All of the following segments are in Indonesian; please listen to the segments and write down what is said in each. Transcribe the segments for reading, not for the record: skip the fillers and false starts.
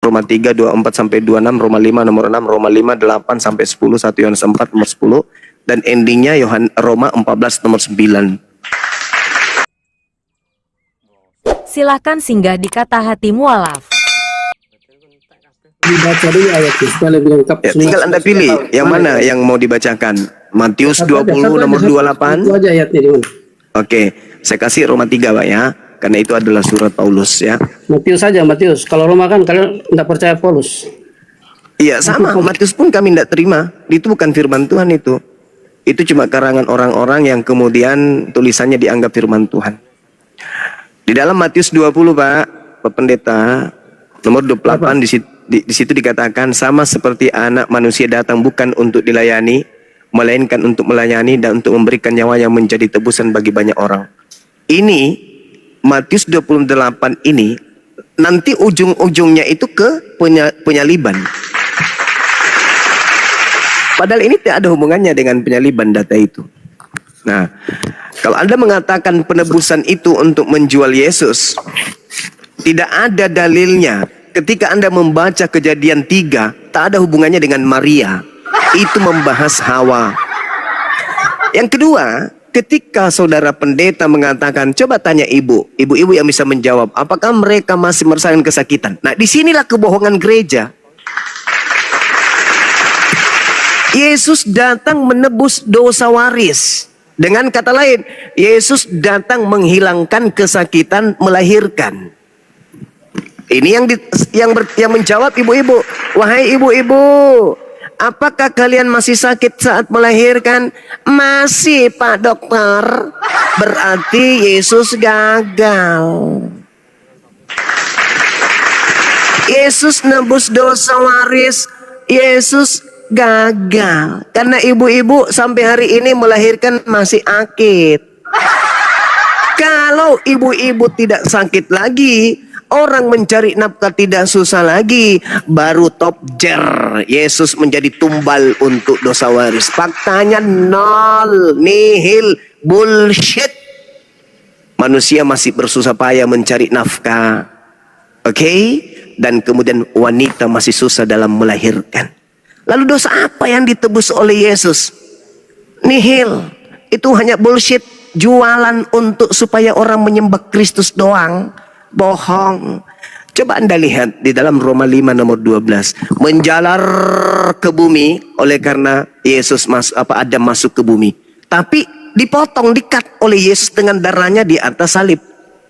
Roma 3, 24 sampai 26, Roma 5 nomor 6, Roma 5, 8 sampai 10, 1 Yohanes 4 nomor 10, dan endingnya Roma 14 nomor 9. Silahkan singgah di kata hati mualaf. Dibaca dulu ayatnya supaya lebih lengkap. Ya, tinggal Anda pilih yang mana yang mau dibacakan. Matius 20 nomor 28. Itu aja ayatnya di mana? Oke, saya kasih Roma 3 Pak ya. Karena itu adalah surat Paulus ya. Matius saja, Matius. Kalau Roma kan kalian tidak percaya Paulus. Iya sama, Matius pun kami tidak terima. Itu bukan firman Tuhan itu. Itu cuma karangan orang-orang yang kemudian tulisannya dianggap firman Tuhan. Di dalam Matius 20 Pak Pendeta, nomor 28 di situ dikatakan, sama seperti anak manusia datang bukan untuk dilayani, melainkan untuk melayani dan untuk memberikan nyawa yang menjadi tebusan bagi banyak orang. Ini Matius 28 ini nanti ujung-ujungnya itu ke penyaliban. Padahal ini tidak ada hubungannya dengan penyaliban data itu. Nah, kalau Anda mengatakan penebusan itu untuk menjual Yesus, tidak ada dalilnya. Ketika Anda membaca Kejadian 3, tak ada hubungannya dengan Maria. Itu membahas Hawa. Yang kedua, ketika saudara pendeta mengatakan, coba tanya ibu-ibu yang bisa menjawab, apakah mereka masih merasakan kesakitan? Nah, disinilah kebohongan gereja. Yesus datang menebus dosa waris. Dengan kata lain, Yesus datang menghilangkan kesakitan melahirkan. Ini yang menjawab ibu-ibu. Wahai ibu-ibu, apakah kalian masih sakit saat melahirkan? Masih Pak Dokter. Berarti Yesus gagal. Yesus nebus dosa waris. Yesus gagal. Karena ibu-ibu sampai hari ini melahirkan masih akid. Kalau ibu-ibu tidak sakit lagi, orang mencari nafkah tidak susah lagi, baru top jer. Yesus menjadi tumbal untuk dosa waris. Faktanya nol, nihil, bullshit. Manusia masih bersusah payah mencari nafkah. Oke? Dan kemudian wanita masih susah dalam melahirkan. Lalu dosa apa yang ditebus oleh Yesus? Nihil. Itu hanya bullshit. Jualan untuk supaya orang menyembah Kristus doang. Bohong. Coba Anda lihat di dalam Roma 5 nomor 12. Menjalar ke bumi oleh karena Adam masuk ke bumi. Tapi dipotong, dikat oleh Yesus dengan darahnya di atas salib.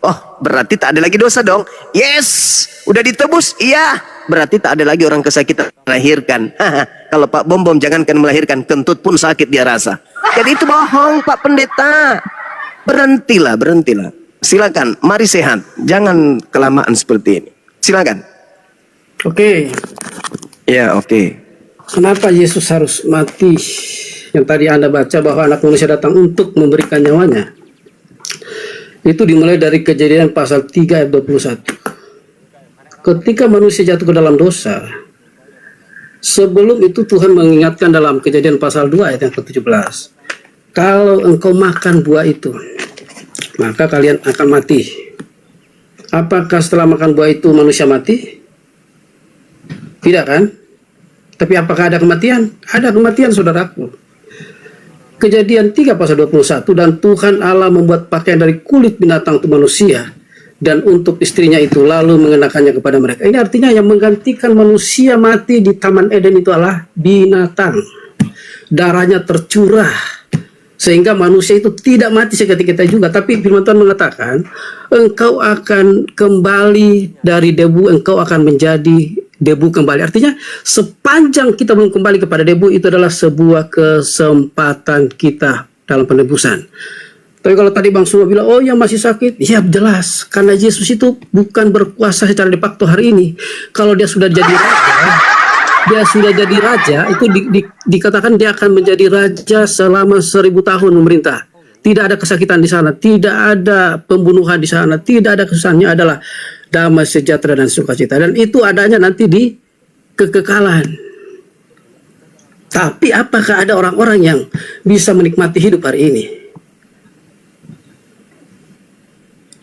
Oh, berarti tak ada lagi dosa dong. Yes, udah ditebus. Iya, berarti tak ada lagi orang kesakitan melahirkan. Kalau Pak Bom jangankan melahirkan, kentut pun sakit dia rasa. Jadi itu bohong Pak Pendeta. Berhentilah. Silakan, mari sehat. Jangan kelamaan seperti ini. Silakan. Oke. Ya, oke. Kenapa Yesus harus mati? Yang tadi Anda baca bahwa anak manusia datang untuk memberikan nyawanya. Itu dimulai dari Kejadian pasal 3 ayat 21. Ketika manusia jatuh ke dalam dosa, sebelum itu Tuhan mengingatkan dalam Kejadian pasal 2 ayat yang ke-17. Kalau engkau makan buah itu, maka kalian akan mati. Apakah setelah makan buah itu manusia mati? Tidak kan? Tapi apakah ada kematian? Ada kematian, saudaraku. Kejadian 3 pasal 21, dan Tuhan Allah membuat pakaian dari kulit binatang untuk manusia dan untuk istrinya itu, lalu mengenakannya kepada mereka. Ini artinya yang menggantikan manusia mati di Taman Eden itu adalah binatang. Darahnya tercurah sehingga manusia itu tidak mati seketika juga. Tapi firman Tuhan mengatakan, engkau akan kembali dari debu, engkau akan menjadi debu kembali. Artinya sepanjang kita belum kembali kepada debu, itu adalah sebuah kesempatan kita dalam penebusan. Tapi kalau tadi Bang Suma bilang, oh yang masih sakit, ya jelas, karena Yesus itu bukan berkuasa secara de facto hari ini. Kalau dia sudah jadi raja, itu dikatakan dia akan menjadi raja selama 1000 tahun memerintah. Tidak ada kesakitan di sana, tidak ada pembunuhan di sana, tidak ada kesusahannya, adalah damai sejahtera dan sukacita. Dan itu adanya nanti di kekekalan. Tapi apakah ada orang-orang yang bisa menikmati hidup hari ini?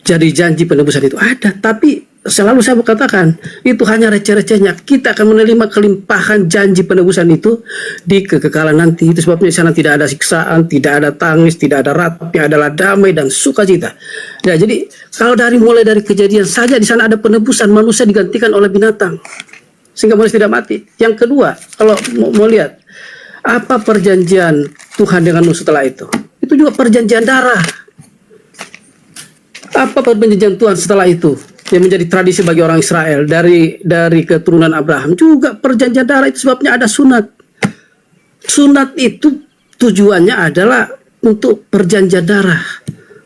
Jadi janji penebusan itu ada, tapi selalu saya katakan, itu hanya receh-recehnya. Kita akan menerima kelimpahan janji penebusan itu di kekekalan nanti. Itu sebabnya di sana tidak ada siksaan, tidak ada tangis, tidak ada ratapi, adalah damai dan sukacita. Ya, jadi kalau mulai dari kejadian saja di sana ada penebusan, manusia digantikan oleh binatang sehingga manusia tidak mati. Yang kedua, kalau mau lihat apa perjanjian Tuhan denganmu setelah itu juga perjanjian darah. Apa perjanjian Tuhan setelah itu yang menjadi tradisi bagi orang Israel dari keturunan Abraham? Juga perjanjian darah. Itu sebabnya ada sunat. Sunat itu tujuannya adalah untuk perjanjian darah,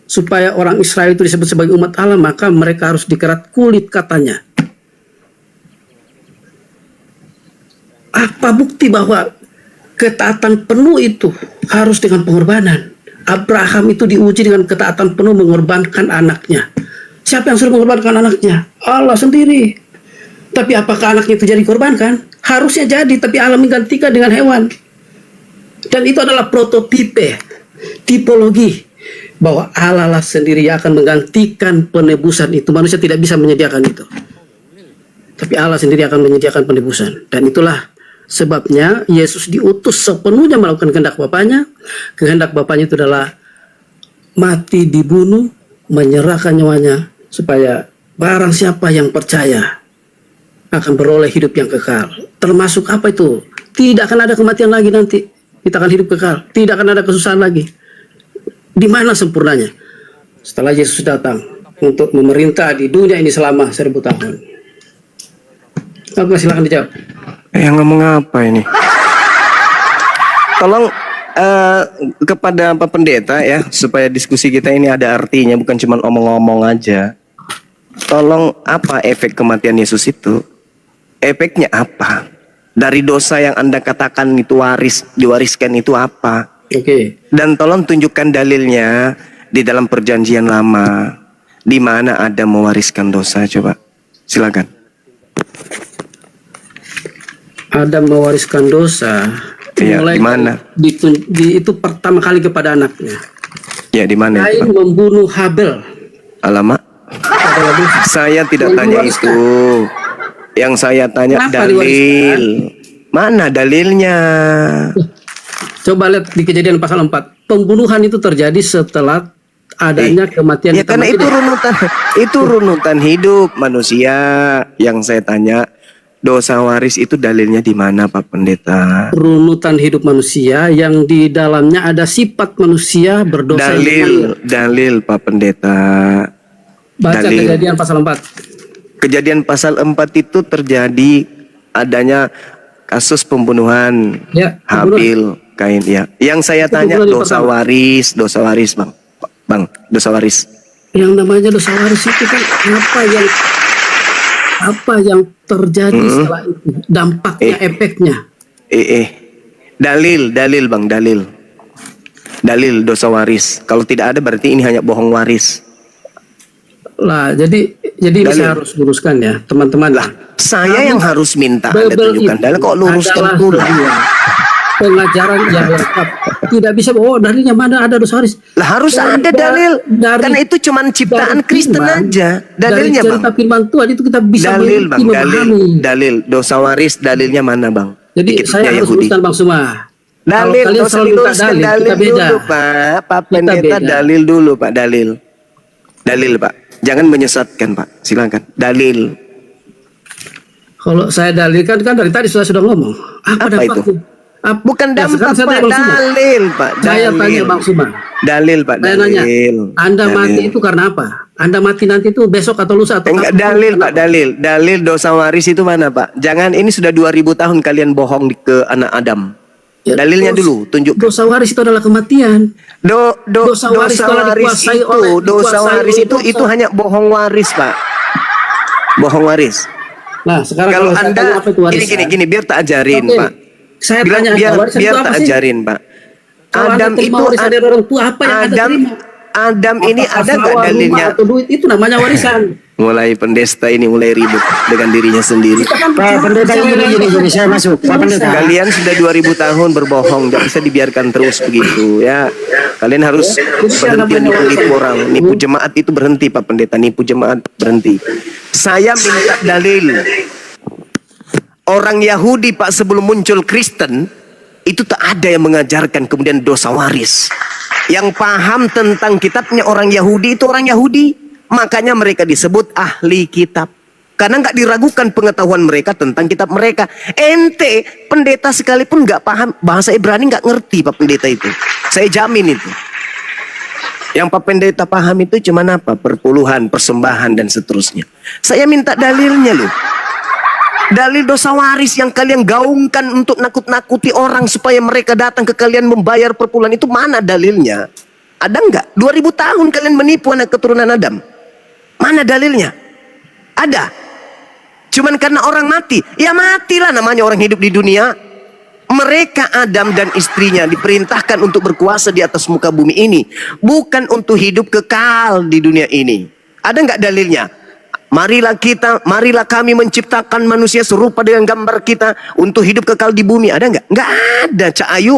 supaya orang Israel itu disebut sebagai umat Allah, maka mereka harus dikerat kulit katanya. Apa bukti bahwa ketaatan penuh itu harus dengan pengorbanan? Abraham itu diuji dengan ketaatan penuh mengorbankan anaknya. Siapa yang suruh mengorbankan anaknya? Allah sendiri. Tapi apakah anaknya itu jadi korbankan? Harusnya jadi, tapi Allah menggantikan dengan hewan. Dan itu adalah prototipe, tipologi bahwa Allah lah sendiri yang akan menggantikan penebusan itu. Manusia tidak bisa menyediakan itu, tapi Allah sendiri akan menyediakan penebusan. Dan itulah sebabnya Yesus diutus sepenuhnya melakukan kehendak Bapaknya. Kehendak Bapaknya itu adalah mati, dibunuh, menyerahkan nyawanya, supaya barang siapa yang percaya akan beroleh hidup yang kekal. Termasuk apa itu? Tidak akan ada kematian lagi nanti. Kita akan hidup kekal. Tidak akan ada kesusahan lagi. Di mana sempurnanya? Setelah Yesus datang untuk memerintah di dunia ini selama 1000 tahun. Oke, silakan dijawab. Ngomong apa ini? Tolong kepada Pak Pendeta ya, supaya diskusi kita ini ada artinya, bukan cuma omong-omong aja. Tolong, apa efek kematian Yesus itu? Efeknya apa? Dari dosa yang Anda katakan itu diwariskan itu apa? Oke. Dan tolong tunjukkan dalilnya di dalam perjanjian lama, di mana ada mewariskan dosa. Coba, silakan. Adam mewariskan dosa. Iya, di mana? Itu pertama kali kepada anaknya. Ya, di mana? Kain membunuh Habel. Alamak. Saya tidak tanya itu. Yang saya tanya Kenapa dalil. diwariskan? Mana dalilnya? Coba lihat di Kejadian pasal 4. Pembunuhan itu terjadi setelah adanya kematian. Ya, karena itu runutan hidup manusia. Yang saya tanya, dosa waris itu dalilnya di mana, Pak Pendeta? Runutan hidup manusia yang di dalamnya ada sifat manusia berdosa. Dalil Pak Pendeta. Baca dalil. Kejadian pasal 4. Kejadian pasal 4 itu terjadi adanya kasus pembunuhan Ya, Habil, Kain, ya. Yang saya tanya dosa waris, Bang. Bang, dosa waris. Yang namanya dosa waris itu kan apa yang terjadi setelah itu, dampaknya, efeknya. Dalil Bang, dalil dosa waris. Kalau tidak ada berarti ini hanya bohong waris. Lah, jadi ini saya harus luruskan ya, teman-teman. Lah, saya yang harus minta Anda tunjukkan dalil, kok luruskan pula. Pengajaran yang lengkap. Tidak bisa, dalilnya mana ada dosa waris. Lah, harus ada dalil. Karena itu cuma ciptaan Kristen aja. Dalilnya, dari cerita Bang. firman Tuhan itu kita bisa memahami. Dalil dosa waris, dalilnya mana, Bang? Jadi saya harus luruskan Bang Suma. Dalil, kalau kalian selalu minta dalil kita beda. dulu, Pak. Pak Pendeta, dalil dulu, Pak. Dalil, Pak. Jangan menyesatkan, Pak. Silakan. Dalil. Kalau saya dalilkan kan dari tadi sudah ngomong. Apa itu? Bukan dampak, Pak. Dalil, Pak. Saya tanya Bang Suma. Dalil, Pak. Saya nanya, Anda mati itu karena apa? Anda mati nanti itu besok atau lusa atau enggak? Dalil, Pak. Dalil dosa waris itu mana, Pak? Jangan, ini sudah 2000 tahun kalian bohong ke anak Adam. Ya, dalilnya dulu, tunjukkan. Dosa waris itu adalah kematian. Dosa waris itu hanya bohong waris, Pak. Bohong waris. Nah, sekarang kalau Anda apa itu waris, gini, biar tak ajarin, Pak. Saya tanya, biar tak ajarin, Pak. Kalau Adam itu warisan dari orang tua, apa yang Anda terima? Adam ini ada nggak dalilnya? Atau duit, itu namanya warisan. Mulai pendeta ini mulai ribut dengan dirinya sendiri. Pak Pendeta ini saya masuk. Pak Pendeta. Kalian sudah 2000 tahun berbohong, tidak bisa dibiarkan terus begitu ya. Kalian harus berhenti nipu orang, nipu jemaat itu berhenti Pak Pendeta, nipu jemaat berhenti. Saya minta dalil. Orang Yahudi Pak sebelum muncul Kristen itu tak ada yang mengajarkan kemudian dosa waris. Yang paham tentang kitabnya orang Yahudi itu orang Yahudi. Makanya mereka disebut ahli kitab. Karena nggak diragukan pengetahuan mereka tentang kitab mereka. Ente pendeta sekalipun nggak paham bahasa Ibrani, nggak ngerti Pak Pendeta itu. Saya jamin itu. Yang Pak Pendeta paham itu cuma apa? Perpuluhan, persembahan dan seterusnya. Saya minta dalilnya loh. Dalil dosa waris yang kalian gaungkan untuk nakut-nakuti orang supaya mereka datang ke kalian membayar perpuluhan itu mana dalilnya? Ada nggak? 2000 tahun kalian menipu anak keturunan Adam. Mana dalilnya? Ada. Cuman karena orang mati. Ya matilah, namanya orang hidup di dunia. Mereka Adam dan istrinya diperintahkan untuk berkuasa di atas muka bumi ini. Bukan untuk hidup kekal di dunia ini. Ada nggak dalilnya? Marilah kami menciptakan manusia serupa dengan gambar kita untuk hidup kekal di bumi. Ada nggak? Nggak ada, Cak Ayu.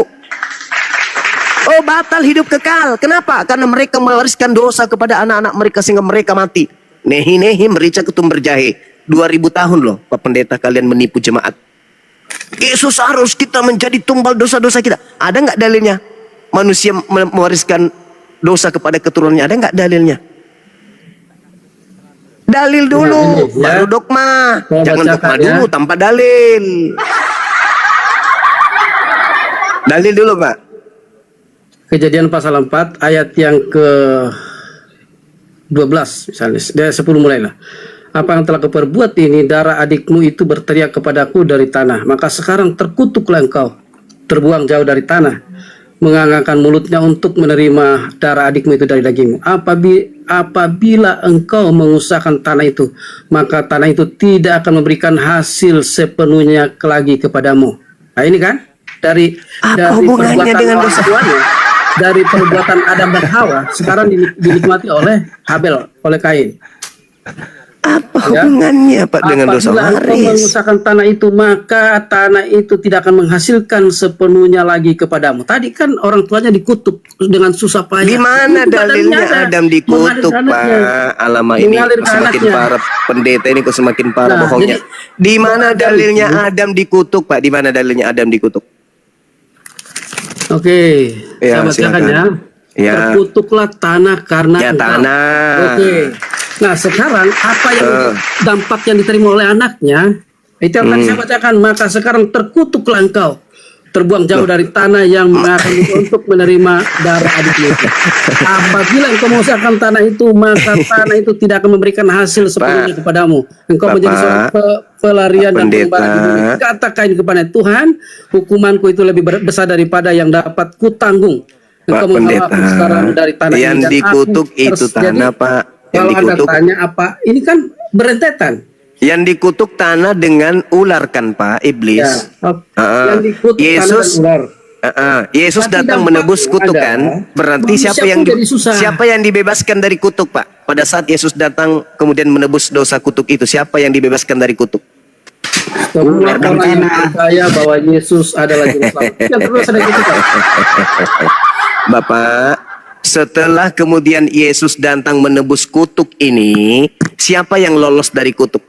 Oh, batal hidup kekal. Kenapa? Karena mereka mewariskan dosa kepada anak-anak mereka sehingga mereka mati. Nehi merica ketumbar jahe. 2000 tahun loh Pak Pendeta kalian menipu jemaat. Yesus harus kita menjadi tumbal dosa-dosa kita. Ada nggak dalilnya? Manusia mewariskan dosa kepada keturunannya. Ada nggak dalilnya? Dalil dulu, baru dogma. Jangan dogma dulu tanpa dalil. Dalil dulu Pak. Kejadian pasal 4 ayat yang ke 12 misalnya, dari 10 mulailah. Apa yang telah kau perbuat ini, darah adikmu itu berteriak kepadaku dari tanah. Maka sekarang terkutuklah engkau, terbuang jauh dari tanah, mengangangkan mulutnya untuk menerima darah adikmu itu dari dagingmu. Apabila engkau mengusahakan tanah itu, maka tanah itu tidak akan memberikan hasil sepenuhnya lagi kepadamu. Nah ini kan dari hubungannya dengan dosa? Dari perbuatan Adam dan Hawa sekarang dinikmati oleh Habel, oleh Kain. Apa hubungannya Pak dengan dosa waris? Apabila engkau mengusahakan tanah itu, maka tanah itu tidak akan menghasilkan sepenuhnya lagi kepadamu. Tadi kan orang tuanya dikutuk dengan susah payah. Di mana dalilnya Adam dikutuk Pak? Alamak, ini semakin parah pendeta ini kok semakin parah bohongnya. Di mana dalilnya Adam dikutuk Pak? Di mana dalilnya Adam dikutuk? Oke, ya, saya bacakan ya. Terkutuklah tanah karena tanah. Oke. Nah sekarang apa yang dampak yang diterima oleh anaknya? Itu yang tadi saya bacakan. Maka sekarang terkutuklah engkau, terbuang jauh dari tanah yang akan untuk menerima darah adikmu. Apabila engkau mengusahakan tanah itu, maka tanah itu tidak akan memberikan hasil sepenuhnya kepadamu. Engkau menjadi seorang pelarian dan pengembara di bumi. Kata Kain kepada Tuhan, hukumanku itu lebih besar daripada yang dapat kutanggung. Engkau Pendeta, sekarang dari tanah yang dikutuk itu tanah Pak. Kalau Anda tanya apa, ini kan berentetan. Yang dikutuk tanah dengan ular kan Pak, iblis. Yang dikutuk Yesus, tanah dengan ular. Yesus datang menebus kutukan. Berarti siapa yang dibebaskan dari kutuk Pak? Pada saat Yesus datang kemudian menebus dosa kutuk itu, siapa yang dibebaskan dari kutuk? Semua orang yang percaya bahwa Yesus adalah juru selamat. Bapak, setelah kemudian Yesus datang menebus kutuk ini, siapa yang lolos dari kutuk?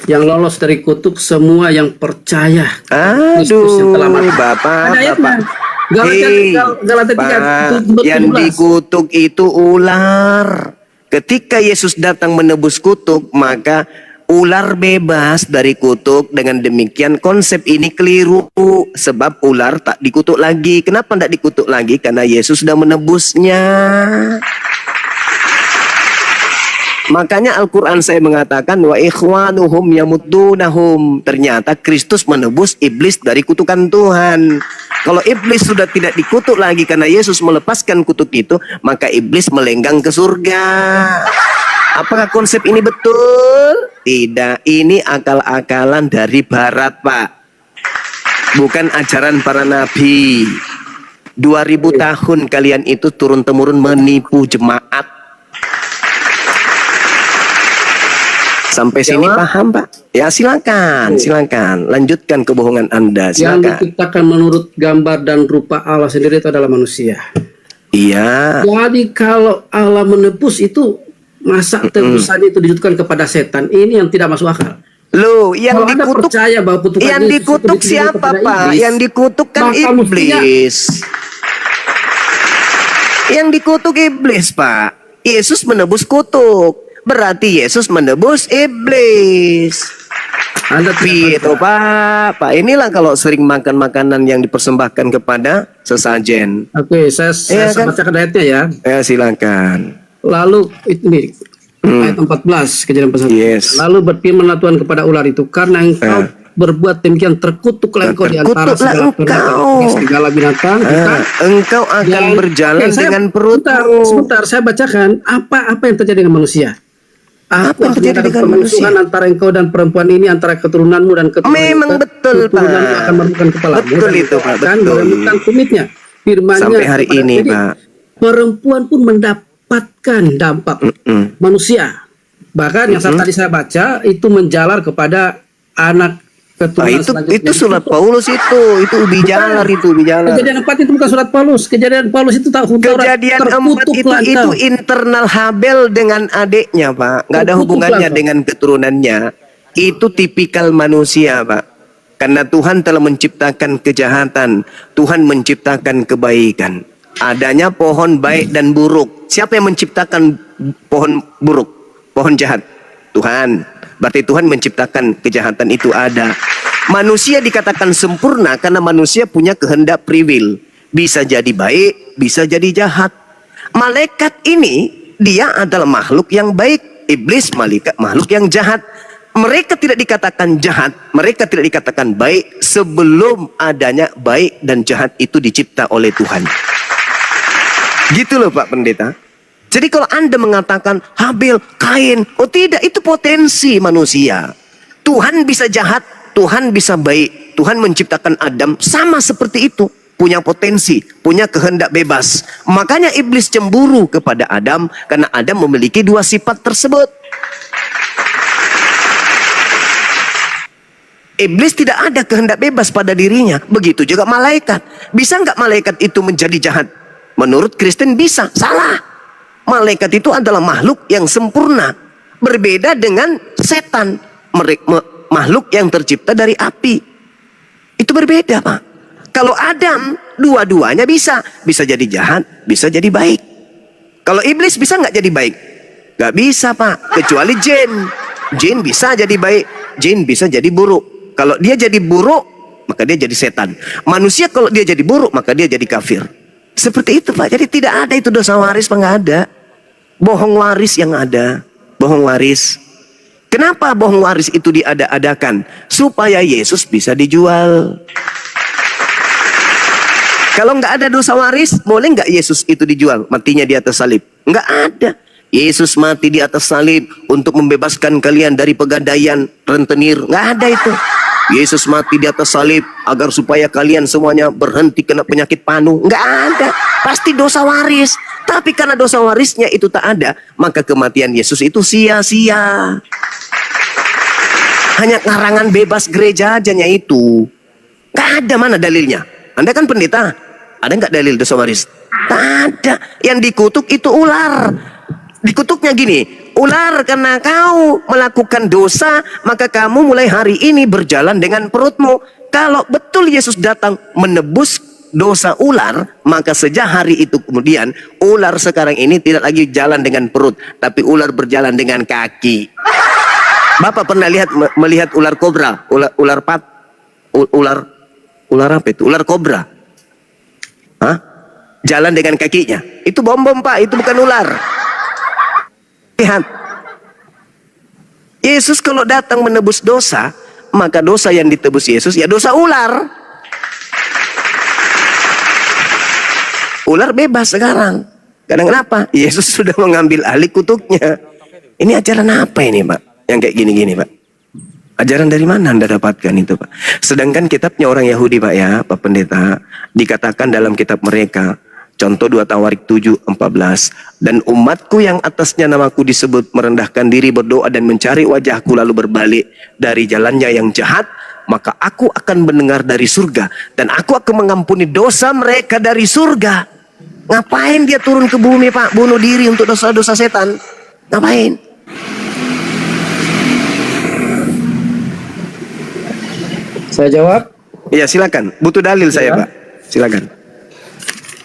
Yang lolos dari kutuk semua yang percaya Kristus yang telah mati. Bapak. Galatia 3, yang dikutuk itu ular. Ketika Yesus datang menebus kutuk, maka ular bebas dari kutuk. Dengan demikian konsep ini keliru, sebab ular tak dikutuk lagi. Kenapa tidak dikutuk lagi? Karena Yesus sudah menebusnya. Makanya Al-Quran saya mengatakan wa ikhwanuhum yamuddunahum. Ternyata Kristus menebus iblis dari kutukan Tuhan. Kalau iblis sudah tidak dikutuk lagi karena Yesus melepaskan kutuk itu, maka iblis melenggang ke surga. Apakah konsep ini betul? Tidak, ini akal-akalan dari barat Pak. Bukan ajaran para nabi. 2000 tahun kalian itu turun-temurun menipu jemaat. Sampai sini Jawab. paham, Pak? Ya, silakan, silakan. Lanjutkan kebohongan Anda, Yang silakan. diciptakan menurut gambar dan rupa Allah sendiri itu adalah manusia. Iya. Jadi kalau Allah menebus itu, masa tebusannya itu ditujukan kepada setan? Ini yang tidak masuk akal. Loh, yang Kalau Anda dikutuk percaya bahwa kutukan yang Yesus itu dikutuk ditujukan siapa, kepada Pak? iblis, Yang dikutuk kan maka mestinya- iblis. Yang dikutuk iblis, Pak. Yesus menebus kutuk. Berarti Yesus menebus iblis. Anda tidak Itu, Pak. Pak, inilah kalau sering makan makanan yang dipersembahkan kepada sesajen. Oke, saya Iya, kan? bacakan ayatnya ya. Ya, silakan. Lalu ini ayat 14 Kejadian pasal. Yes. Lalu berfirmanlah Tuhan kepada ular itu, karena engkau berbuat demikian, terkutuklah engkau di antara Terkutuklah segala binatang, engkau. segala binatang. bukan? Engkau akan Dan- berjalan Oke, dengan sebentar, perutmu. sebentar, saya bacakan apa yang terjadi dengan manusia. Apa yang terjadi dengan permusuhan antara engkau dan perempuan ini, antara keturunanmu dan Memang betul, keturunanmu Pak. akan meremukkan kepalamu. Betul dan itu, Pak, akan betul. meremukkan tumitnya. Firman-Nya Sampai hari kepada- ini, jadi, Pak. perempuan pun mendapatkan dampak manusia. Bahkan yang tadi saya baca itu menjalar kepada anak keturunan Itu selanjutnya. surat Paulus itu bijalar itu bijalar. Kejadian 4 itu bukan surat Paulus. Kejadian Paulus itu Kejadian 4 itu internal Habel dengan adiknya, Pak. Nggak ada hubungannya Terkutuklah, Pak. dengan keturunannya. Itu tipikal manusia, Pak. Karena Tuhan telah menciptakan kejahatan, Tuhan menciptakan kebaikan. Adanya pohon baik dan buruk. Siapa yang menciptakan pohon buruk? Pohon jahat? Tuhan. Berarti Tuhan menciptakan kejahatan itu ada. Manusia dikatakan sempurna karena manusia punya kehendak free will. Bisa jadi baik, bisa jadi jahat. Malaikat ini dia adalah makhluk yang baik. Iblis makhluk yang jahat. Mereka tidak dikatakan jahat, mereka tidak dikatakan baik sebelum adanya baik dan jahat itu dicipta oleh Tuhan. Gitu loh, Pak Pendeta. Jadi kalau Anda mengatakan Habil, Kain, oh tidak, itu potensi manusia. Tuhan bisa jahat, Tuhan bisa baik. Tuhan menciptakan Adam sama seperti itu. Punya potensi, punya kehendak bebas. Makanya iblis cemburu kepada Adam karena Adam memiliki dua sifat tersebut. Iblis tidak ada kehendak bebas pada dirinya. Begitu juga malaikat. Bisa nggak malaikat itu menjadi jahat? Menurut Kristen bisa. Salah. Malaikat itu adalah makhluk yang sempurna. Berbeda dengan setan. Makhluk yang tercipta dari api. Itu berbeda, Pak. Kalau Adam, dua-duanya bisa. Bisa jadi jahat, bisa jadi baik. Kalau iblis bisa nggak jadi baik? Nggak bisa, Pak. Kecuali jin. Jin bisa jadi baik, jin bisa jadi buruk. Kalau dia jadi buruk, maka dia jadi setan. Manusia kalau dia jadi buruk, maka dia jadi kafir. Seperti itu, Pak. Jadi tidak ada itu dosa waris, Pak. Nggak ada. Bohong waris yang ada. Bohong waris. Kenapa bohong waris itu diada-adakan? Supaya Yesus bisa dijual. Kalau nggak ada dosa waris, boleh nggak Yesus itu dijual? Matinya di atas salib. Nggak ada. Yesus mati di atas salib untuk membebaskan kalian dari pegadaian rentenir. Nggak ada itu. Yesus mati di atas salib agar supaya kalian semuanya berhenti kena penyakit panu. Nggak ada. Pasti dosa waris. Tapi karena dosa warisnya itu tak ada, maka kematian Yesus itu sia-sia. Hanya karangan bebas gereja ajanya itu. Nggak ada, mana dalilnya? Anda kan pendeta. Ada nggak dalil dosa waris? Tak ada. Yang dikutuk itu ular. Dikutuknya gini, ular, karena kau melakukan dosa, maka kamu mulai hari ini berjalan dengan perutmu. Kalau betul Yesus datang menebus dosa ular, maka sejak hari itu kemudian ular sekarang ini tidak lagi jalan dengan perut, tapi ular berjalan dengan kaki. Bapak pernah melihat ular kobra, ular apa itu? Ular kobra. Hah? Jalan dengan kakinya. Itu bom-bom, Pak, itu bukan ular. Lihat. Yesus kalau datang menebus dosa, maka dosa yang ditebus Yesus ya dosa ular. Ular bebas sekarang. Karena kenapa? Yesus sudah mengambil alih kutuknya. Ini ajaran apa ini, Pak? Yang kayak gini-gini, Pak. Ajaran dari mana Anda dapatkan itu, Pak? Sedangkan kitabnya orang Yahudi, Pak, ya, Pak Pendeta, dikatakan dalam kitab mereka, Contoh 2 Tawarik 7:14. Dan umatku yang atasnya namaku disebut merendahkan diri, berdoa dan mencari wajahku lalu berbalik dari jalannya yang jahat, maka aku akan mendengar dari surga dan aku akan mengampuni dosa mereka dari surga. Ngapain dia turun ke bumi, Pak? Bunuh diri untuk dosa-dosa setan. Ngapain? Saya jawab. Iya, silakan. Butuh dalil saya, Pak. Silakan.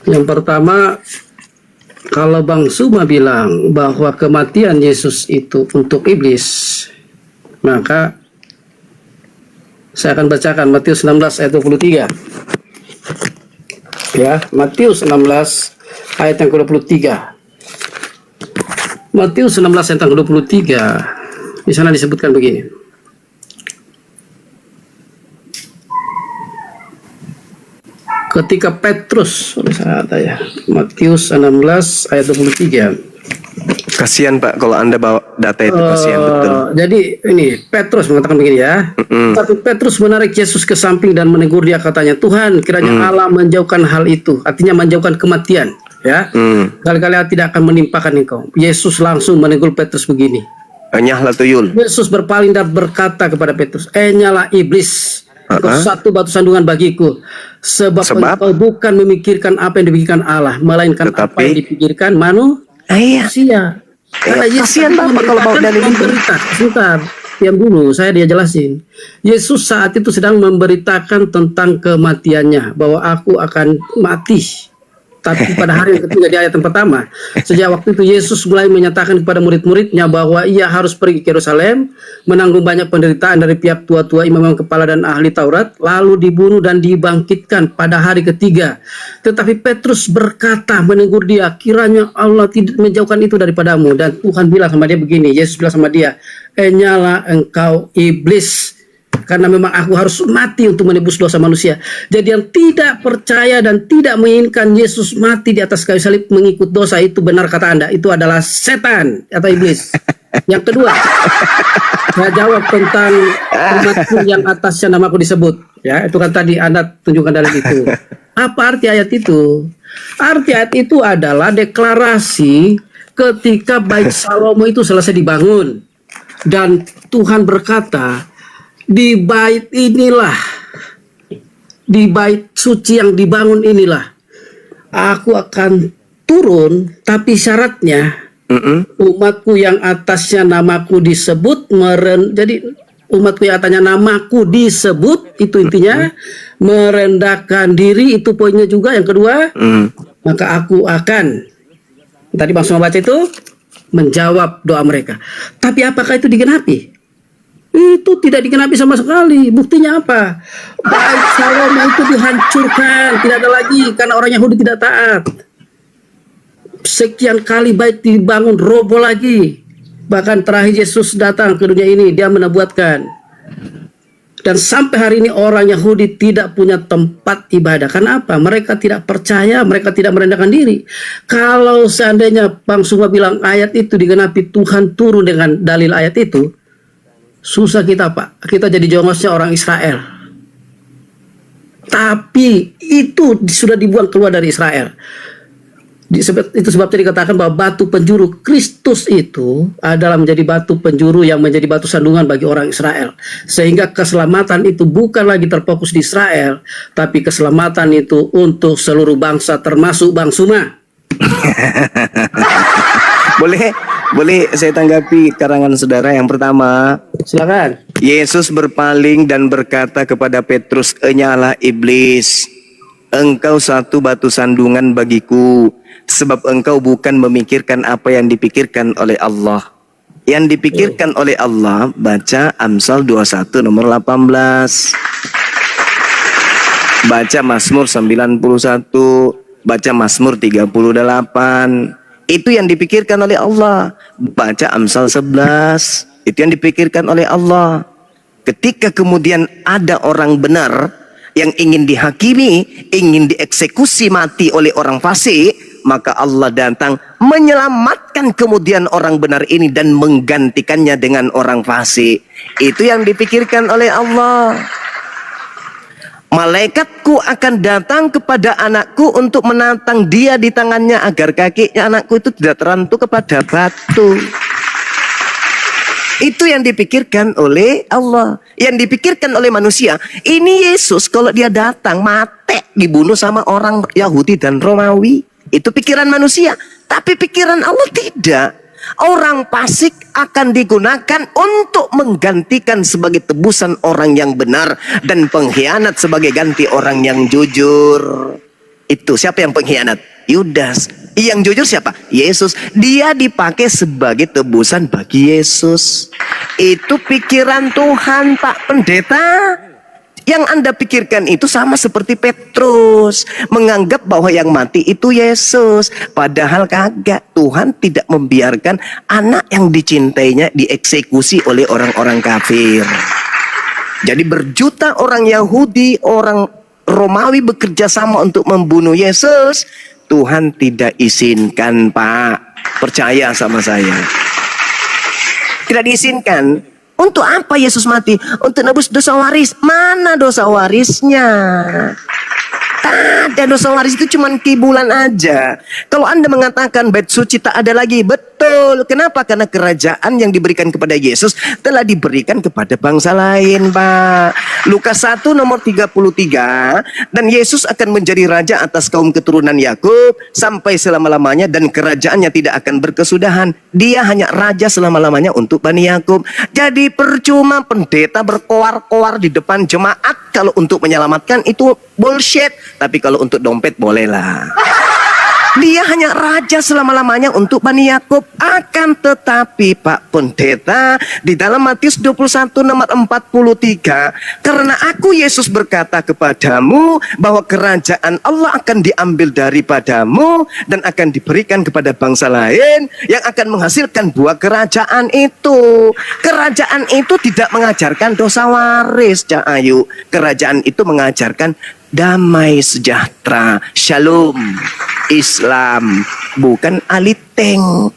Yang pertama, kalau Bang Suma bilang bahwa kematian Yesus itu untuk iblis, maka saya akan bacakan Matius 16 ayat 23. Ya, Matius 16 ayat yang ke-23. Matius 16 ayat yang ke-23. Di sana disebutkan begini. Ketika Petrus, Matius 16 ayat 23. Kasihan, Pak, kalau Anda bawa data itu, kasihan betul. Jadi ini Petrus mengatakan begini ya. Tapi Petrus menarik Yesus ke samping dan menegur dia, katanya, Tuhan, kiranya Allah menjauhkan hal itu. Artinya menjauhkan kematian. Ya, kali-kali tidak akan menimpakan engkau. Yesus langsung menegur Petrus begini. Nyahlah tuyul. Yesus berpaling dan berkata kepada Petrus, nyala iblis. Engkau satu batu sandungan bagiku, sebab engkau bukan memikirkan apa yang dipikirkan Allah, melainkan apa yang dipikirkan manusia. Karena kasihan Bapak kalau bawa dalil itu. Sebentar, diam dulu, saya dia jelasin. Yesus saat itu sedang memberitakan tentang kematiannya, bahwa aku akan mati. Tapi pada hari yang ketiga, di ayat yang pertama, sejak waktu itu Yesus mulai menyatakan kepada murid-muridnya bahwa ia harus pergi ke Yerusalem, menanggung banyak penderitaan dari pihak tua-tua, imam kepala dan ahli Taurat, lalu dibunuh dan dibangkitkan pada hari ketiga. Tetapi Petrus berkata, menegur dia, kiranya Allah tidak menjauhkan itu daripadamu. Dan Tuhan bilang sama dia begini, Yesus bilang sama dia, nyala engkau iblis, karena memang aku harus mati untuk menebus dosa manusia. Jadi yang tidak percaya dan tidak menginginkan Yesus mati di atas kayu salib mengikut dosa, itu benar kata Anda, itu adalah setan atau iblis. Yang kedua, saya jawab tentang umatku yang atasnya namaku disebut. Ya, itu kan tadi Anda tunjukkan dalil itu. Apa arti ayat itu? Arti ayat itu adalah deklarasi ketika Bait Salomo itu selesai dibangun. Dan Tuhan berkata, di bait inilah, di bait suci yang dibangun inilah, aku akan turun, tapi syaratnya umatku yang atasnya namaku disebut, jadi umatku yang atasnya namaku disebut, itu intinya, merendahkan diri, itu poinnya juga. Yang kedua, maka aku akan, tadi Bang Suma baca itu, menjawab doa mereka. Tapi apakah itu digenapi? Itu tidak digenapi sama sekali. Buktinya apa? Bait Salomo itu dihancurkan, tidak ada lagi karena orang Yahudi tidak taat. Sekian kali bait dibangun, roboh lagi. Bahkan terakhir Yesus datang ke dunia ini, dia menubuatkan. Dan sampai hari ini orang Yahudi tidak punya tempat ibadah. Karena apa? Mereka tidak percaya, mereka tidak merendahkan diri. Kalau seandainya Bang Suma bilang ayat itu digenapi, Tuhan turun dengan dalil ayat itu, susah kita, Pak. Kita jadi jongosnya orang Israel. Tapi itu sudah dibuang keluar dari Israel. Itu sebabnya dikatakan bahwa batu penjuru Kristus itu adalah menjadi batu penjuru yang menjadi batu sandungan bagi orang Israel. Sehingga keselamatan itu bukan lagi terfokus di Israel, tapi keselamatan itu untuk seluruh bangsa, termasuk Bang Suma. Boleh saya tanggapi karangan saudara yang pertama? Silakan. Yesus berpaling dan berkata kepada Petrus, "Enyalah iblis, engkau satu batu sandungan bagiku, sebab engkau bukan memikirkan apa yang dipikirkan oleh Allah." Yang dipikirkan oleh Allah, baca Amsal 21 nomor 18. Baca Mazmur 91, baca Mazmur 38. Itu yang dipikirkan oleh Allah. Baca Amsal 11. Itu yang dipikirkan oleh Allah. Ketika kemudian ada orang benar yang ingin dihakimi, ingin dieksekusi mati oleh orang fasik, maka Allah datang menyelamatkan kemudian orang benar ini dan menggantikannya dengan orang fasik. Itu yang dipikirkan oleh Allah. Malaikatku akan datang kepada anakku untuk menantang dia di tangannya agar kakinya anakku itu tidak terantuk kepada batu. Itu yang dipikirkan oleh Allah. Yang dipikirkan oleh manusia. Ini Yesus kalau dia datang mati dibunuh sama orang Yahudi dan Romawi. Itu pikiran manusia. Tapi pikiran Allah tidak. Orang fasik akan digunakan untuk menggantikan sebagai tebusan orang yang benar, dan pengkhianat sebagai ganti orang yang jujur. Itu siapa yang pengkhianat? Yudas. Yang jujur siapa? Yesus. Dia dipakai sebagai tebusan bagi Yesus. Itu pikiran Tuhan, Pak Pendeta. Yang Anda pikirkan itu sama seperti Petrus, menganggap bahwa yang mati itu Yesus. Padahal kagak. Tuhan tidak membiarkan anak yang dicintainya dieksekusi oleh orang-orang kafir. Jadi berjuta orang Yahudi, orang Romawi bekerja sama untuk membunuh Yesus. Tuhan tidak izinkan, Pak. Percaya sama saya. Tidak diizinkan. Untuk apa Yesus mati? Untuk nebus dosa waris. Mana dosa warisnya? Tak ada, dosa waris itu cuma kibulan aja. Kalau Anda mengatakan bait suci tak ada lagi, betul. Kenapa? Karena kerajaan yang diberikan kepada Yesus telah diberikan kepada bangsa lain, Pak. Lukas 1 nomor 33. Dan Yesus akan menjadi raja atas kaum keturunan Yakub sampai selama-lamanya, dan kerajaannya tidak akan berkesudahan. Dia hanya raja selama-lamanya untuk Bani Yakub. Jadi percuma pendeta berkoar-koar di depan jemaat. Kalau untuk menyelamatkan itu bullshit. Tapi kalau untuk dompet bolehlah. Dia hanya raja selama-lamanya untuk Bani Yakub. Akan tetapi Pak Pendeta, di dalam Matius 21 nomor 43, karena aku Yesus berkata kepadamu bahwa kerajaan Allah akan diambil daripadamu dan akan diberikan kepada bangsa lain yang akan menghasilkan buah kerajaan itu. Kerajaan itu tidak mengajarkan dosa waris, Cak Ayu. Kerajaan itu mengajarkan damai sejahtera, shalom, Islam, bukan aliteng.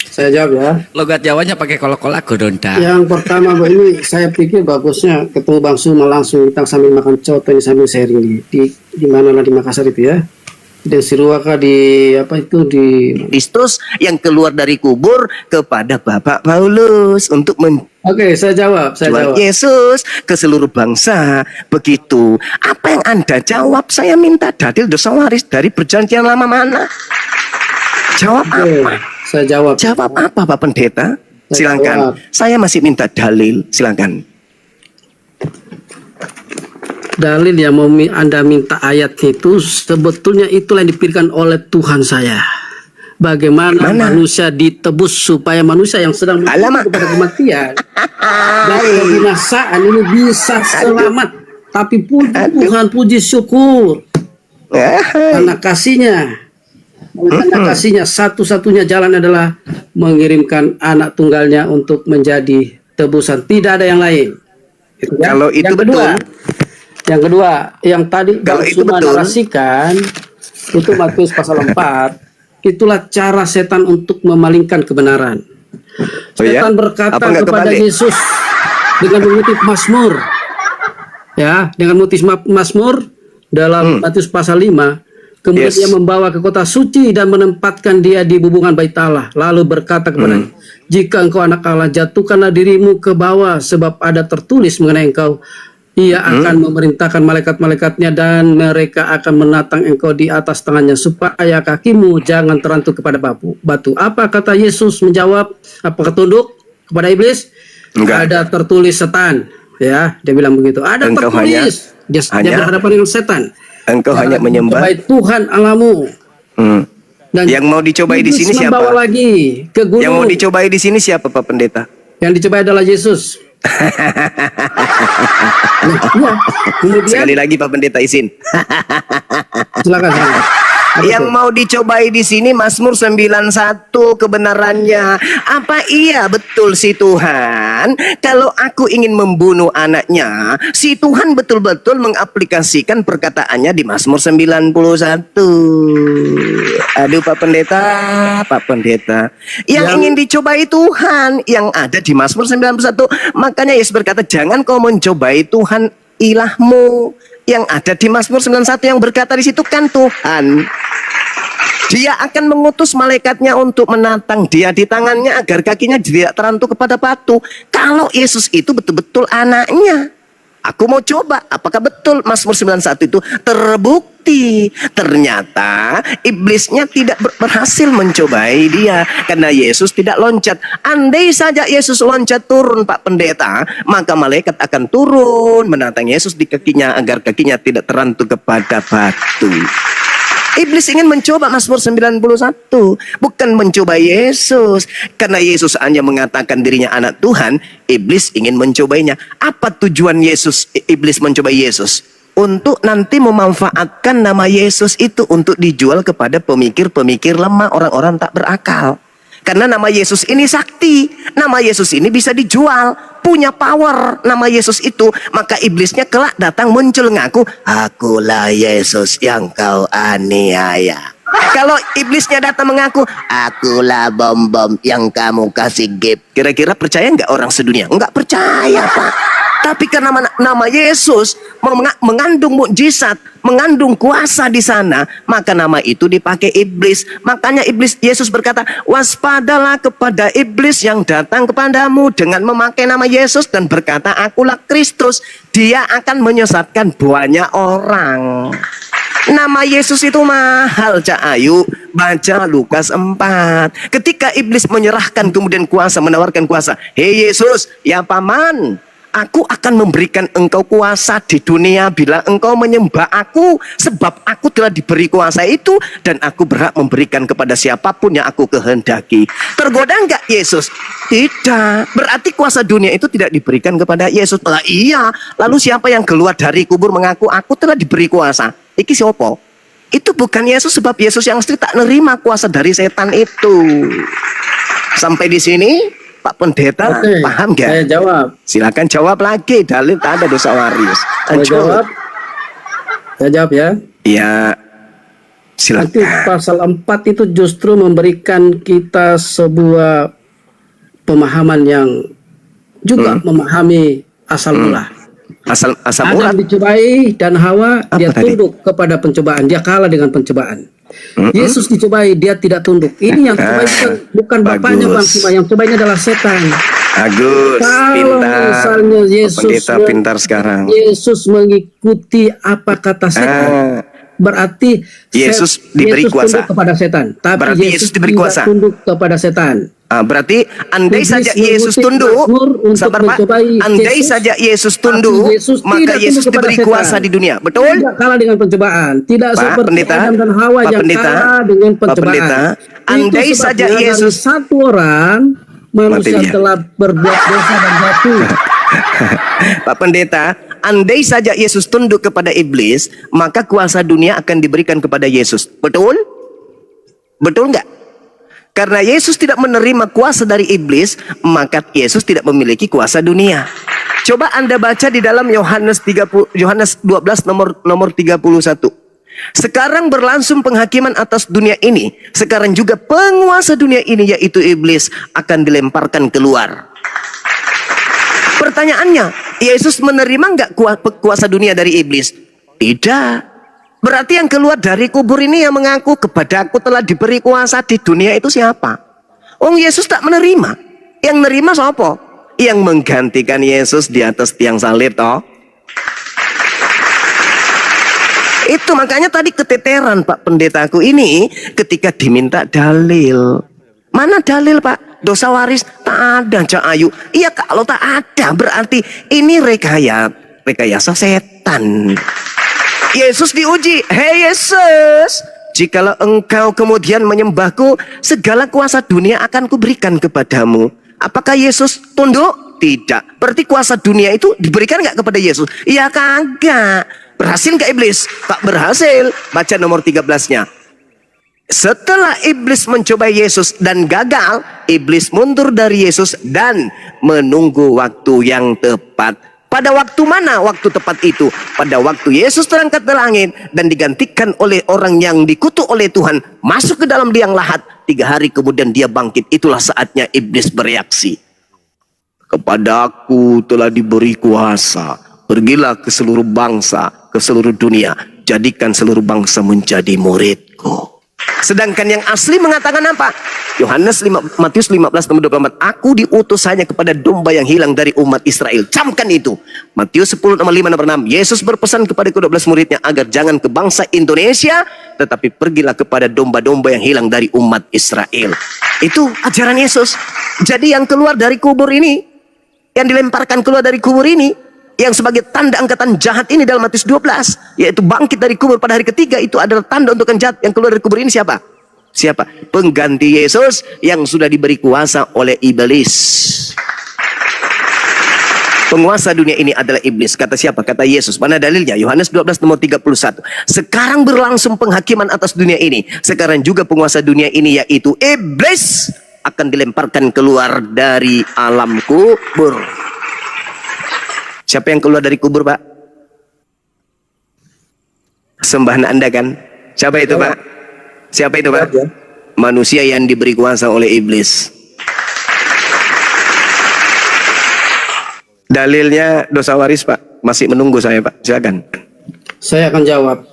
Saya jawab ya. Logat Jawanya pakai kolak-kolak godonda. Yang pertama, Bu, ini saya pikir bagusnya ketemu Bang Suma langsung kita sambil makan coto ini sambil sharing di mana lah di Makassar itu ya. Dan Siruaka di apa itu di Kristus yang keluar dari kubur kepada Bapak Paulus untuk Oke, saya jawab. Yesus ke seluruh bangsa. Begitu. Apa yang Anda jawab? Saya minta dalil dosa waris dari perjanjian lama mana? Jawab Oke, apa? saya jawab. Jawab apa, Pak Pendeta? Saya Silakan. jawab. Saya masih minta dalil. Silakan. Dalil yang mau Anda minta ayat itu sebetulnya itulah yang dipikirkan oleh Tuhan saya. Bagaimana manusia ditebus supaya manusia yang sedang Alamak. kepada kematian dari kebinasaan ini bisa selamat. Tapi puji Tuhan, puji syukur karena kasihnya. Karena kasihnya satu-satunya jalan adalah mengirimkan anak tunggalnya untuk menjadi tebusan. Tidak ada yang lain. Itu ya. Kalau itu Yang kedua, yang tadi Kalau Bang itu Suma betul. narasikan itu Matius pasal 4. Itulah cara setan untuk memalingkan kebenaran. Oh ya? Setan berkata Apa nggak kepada kebalik? Yesus dengan mengutip Mazmur. Ya, dengan mengutip Mazmur dalam Matius pasal 5. Kemudian Yes. dia membawa ke kota suci dan menempatkan dia di bubungan bait Allah. Lalu berkata kepadanya, jika engkau anak Allah, jatuhkanlah dirimu ke bawah, sebab ada tertulis mengenai engkau. Ia akan memerintahkan malaikat-malaikatnya dan mereka akan menatang engkau di atas tangannya supaya kakimu jangan terantuk kepada batu. Apa kata Yesus menjawab? Apakah tunduk kepada iblis? Enggak. Ada tertulis setan. Ya, dia bilang begitu. Ada Engkau tertulis. Dia hanya- berhadapan dengan setan. Engkau hanya menyembah. Baik Tuhan Allahmu. Dan Yang mau dicobai di sini Iblis siapa? membawa lagi ke gunung. Yang mau dicobai di sini siapa, Pak Pendeta? Yang dicobai adalah Yesus. Nah, iya. Kemudian Sekali lagi Pak Pendeta izin. silakan. Apa Yang itu? mau dicobai di sini Mazmur 91 kebenarannya. Apa iya betul si Tuhan? Kalau aku ingin membunuh anaknya, si Tuhan betul-betul mengaplikasikan perkataannya di Mazmur 91. Aduh Pak Pendeta. Yang ingin dicobai Tuhan yang ada di Mazmur 91. Makanya Yesus berkata, jangan kau mencobai Tuhan ilahmu. Yang ada di Mazmur 91 yang berkata di situ kan Tuhan. Dia akan mengutus malaikatnya untuk menatang dia di tangannya agar kakinya tidak terantuk kepada batu. Kalau Yesus itu betul-betul anaknya. Aku mau coba apakah betul Mazmur 91 itu terbukti. Ternyata iblisnya tidak berhasil mencobai dia. Karena Yesus tidak loncat. Andai saja Yesus loncat turun Pak Pendeta, maka malaikat akan turun menatang Yesus di kakinya agar kakinya tidak terantuk kepada batu. Iblis ingin mencoba Mazmur 91, bukan mencoba Yesus. Karena Yesus hanya mengatakan dirinya anak Tuhan, iblis ingin mencobainya. Apa tujuan iblis mencoba Yesus? Untuk nanti memanfaatkan nama Yesus itu untuk dijual kepada pemikir-pemikir lemah, orang-orang tak berakal. Karena nama Yesus ini sakti, nama Yesus ini bisa dijual, punya power nama Yesus itu. Maka iblisnya kelak datang muncul ngaku, akulah Yesus yang kau aniaya. Kalau iblisnya datang mengaku, akulah bom-bom yang kamu kasih gift. Kira-kira percaya nggak orang sedunia? Nggak percaya Pak. Tapi karena nama Yesus mengandung mukjizat, mengandung kuasa di sana, maka nama itu dipakai iblis. Makanya Yesus berkata, waspadalah kepada iblis yang datang kepadamu dengan memakai nama Yesus dan berkata, akulah Kristus. Dia akan menyesatkan banyak orang. Nama Yesus itu mahal, Cak Ayu. Baca Lukas 4. Ketika iblis menyerahkan kemudian kuasa, menawarkan kuasa. Hei Yesus, ya paman, aku akan memberikan engkau kuasa di dunia bila engkau menyembah aku. Sebab aku telah diberi kuasa itu dan aku berhak memberikan kepada siapapun yang aku kehendaki. Tergoda enggak Yesus? Tidak. Berarti kuasa dunia itu tidak diberikan kepada Yesus. Lah iya. Lalu siapa yang keluar dari kubur mengaku aku telah diberi kuasa? Iki siapa? Itu bukan Yesus, sebab Yesus yang asli tak nerima kuasa dari setan itu. Sampai di sini Pak Pendeta, Oke, paham gak? saya jawab. Silakan jawab lagi. Dalil tak ada dosa waris. Saya jawab. Saya jawab ya. Ya, Nanti silakan. pasal 4 itu justru memberikan kita sebuah pemahaman yang juga memahami asal mula. Asal Adam urat. dicobai dan Hawa dia Apa tadi? tunduk kepada pencobaan. Dia kalah dengan pencobaan. Yesus dicobai, dia tidak tunduk. Ini yang cobai bukan bapaknya Bang bagus. Sima, yang cobainya adalah setan. Agus, Kalau pintar. misalnya Yesus Pendeta pintar sekarang. Yesus mengikuti apa kata setan, Ah, berarti Yesus diberi Yesus kuasa. tunduk kepada setan. Tapi Berarti Yesus diberi tidak kuasa. tunduk kepada setan. berarti andai Iblis saja Yesus mengutip tunduk, Mazmur untuk sabar Pak. mencobai Andai Yesus, saja Yesus tapi tunduk, Yesus maka tidak Yesus tunduk kepada diberi setan. kuasa di dunia. Betul? Tidak kalah dengan pencobaan. Tidak Pak seperti Pendeta, Adam dan Hawa Pak yang Pendeta, kalah dengan Pak pencobaan. Pendeta, Itu andai sebabnya saja dari Yesus satu orang manusia dia. telah berbuat dosa dan jatuh. Pak Pendeta, andai saja Yesus tunduk kepada iblis, maka kuasa dunia akan diberikan kepada Yesus. Betul? Betul nggak? Karena Yesus tidak menerima kuasa dari iblis, maka Yesus tidak memiliki kuasa dunia. Coba Anda baca di dalam Yohanes 12 nomor 31. Sekarang berlangsung penghakiman atas dunia ini. Sekarang juga penguasa dunia ini, yaitu iblis, akan dilemparkan keluar. Pertanyaannya, Yesus menerima nggak kuasa dunia dari iblis? Tidak. Berarti yang keluar dari kubur ini yang mengaku kepadaku telah diberi kuasa di dunia itu siapa? Yesus tak menerima. Yang menerima siapa? Yang menggantikan Yesus di atas tiang salib toh. Itu makanya tadi keteteran Pak Pendetaku ini ketika diminta dalil. Mana dalil Pak? Dosa waris tak ada, Cak Ayu. Iya, kalau tak ada berarti ini rekayasa setan. Yesus diuji. Hei Yesus, jikalau engkau kemudian menyembahku, segala kuasa dunia akan kuberikan kepadamu. Apakah Yesus tunduk? Tidak. Berarti kuasa dunia itu diberikan nggak kepada Yesus? Ya kagak. Berhasil nggak iblis? Tak berhasil. Baca nomor 13-nya. Setelah iblis mencoba Yesus dan gagal, iblis mundur dari Yesus dan menunggu waktu yang tepat. Pada waktu mana waktu tepat itu? Pada waktu Yesus terangkat ke langit dan digantikan oleh orang yang dikutuk oleh Tuhan, masuk ke dalam liang lahat. 3 hari kemudian dia bangkit. Itulah saatnya iblis bereaksi. Kepadaku telah diberi kuasa Pergilah ke seluruh bangsa, ke seluruh dunia. Jadikan seluruh bangsa menjadi muridku. Sedangkan yang asli mengatakan apa? Matius 15:24. Aku diutus hanya kepada domba yang hilang dari umat Israel. Camkan itu. Matius 10:5-6. Yesus berpesan kepada ke-12 muridnya agar jangan ke bangsa Indonesia, tetapi pergilah kepada domba-domba yang hilang dari umat Israel. Itu ajaran Yesus. Jadi yang keluar dari kubur ini, yang dilemparkan keluar dari kubur ini, yang sebagai tanda angkatan jahat ini dalam Matius 12, yaitu bangkit dari kubur pada hari ketiga, itu adalah tanda untuk yang jahat. Yang keluar dari kubur ini siapa? Siapa? Pengganti Yesus yang sudah diberi kuasa oleh iblis. Penguasa dunia ini adalah iblis. Kata siapa? Kata Yesus. Mana dalilnya? Yohanes 12 nomor 31. Sekarang berlangsung penghakiman atas dunia ini. Sekarang juga penguasa dunia ini, yaitu iblis, akan dilemparkan keluar dari alam kubur. Siapa yang keluar dari kubur, Pak? Sembahan Anda kan? Siapa itu, Pak? Siapa itu, Pak? Manusia yang diberi kuasa oleh iblis. Dalilnya dosa waris, Pak. Masih menunggu saya, Pak. Silakan. Saya akan jawab.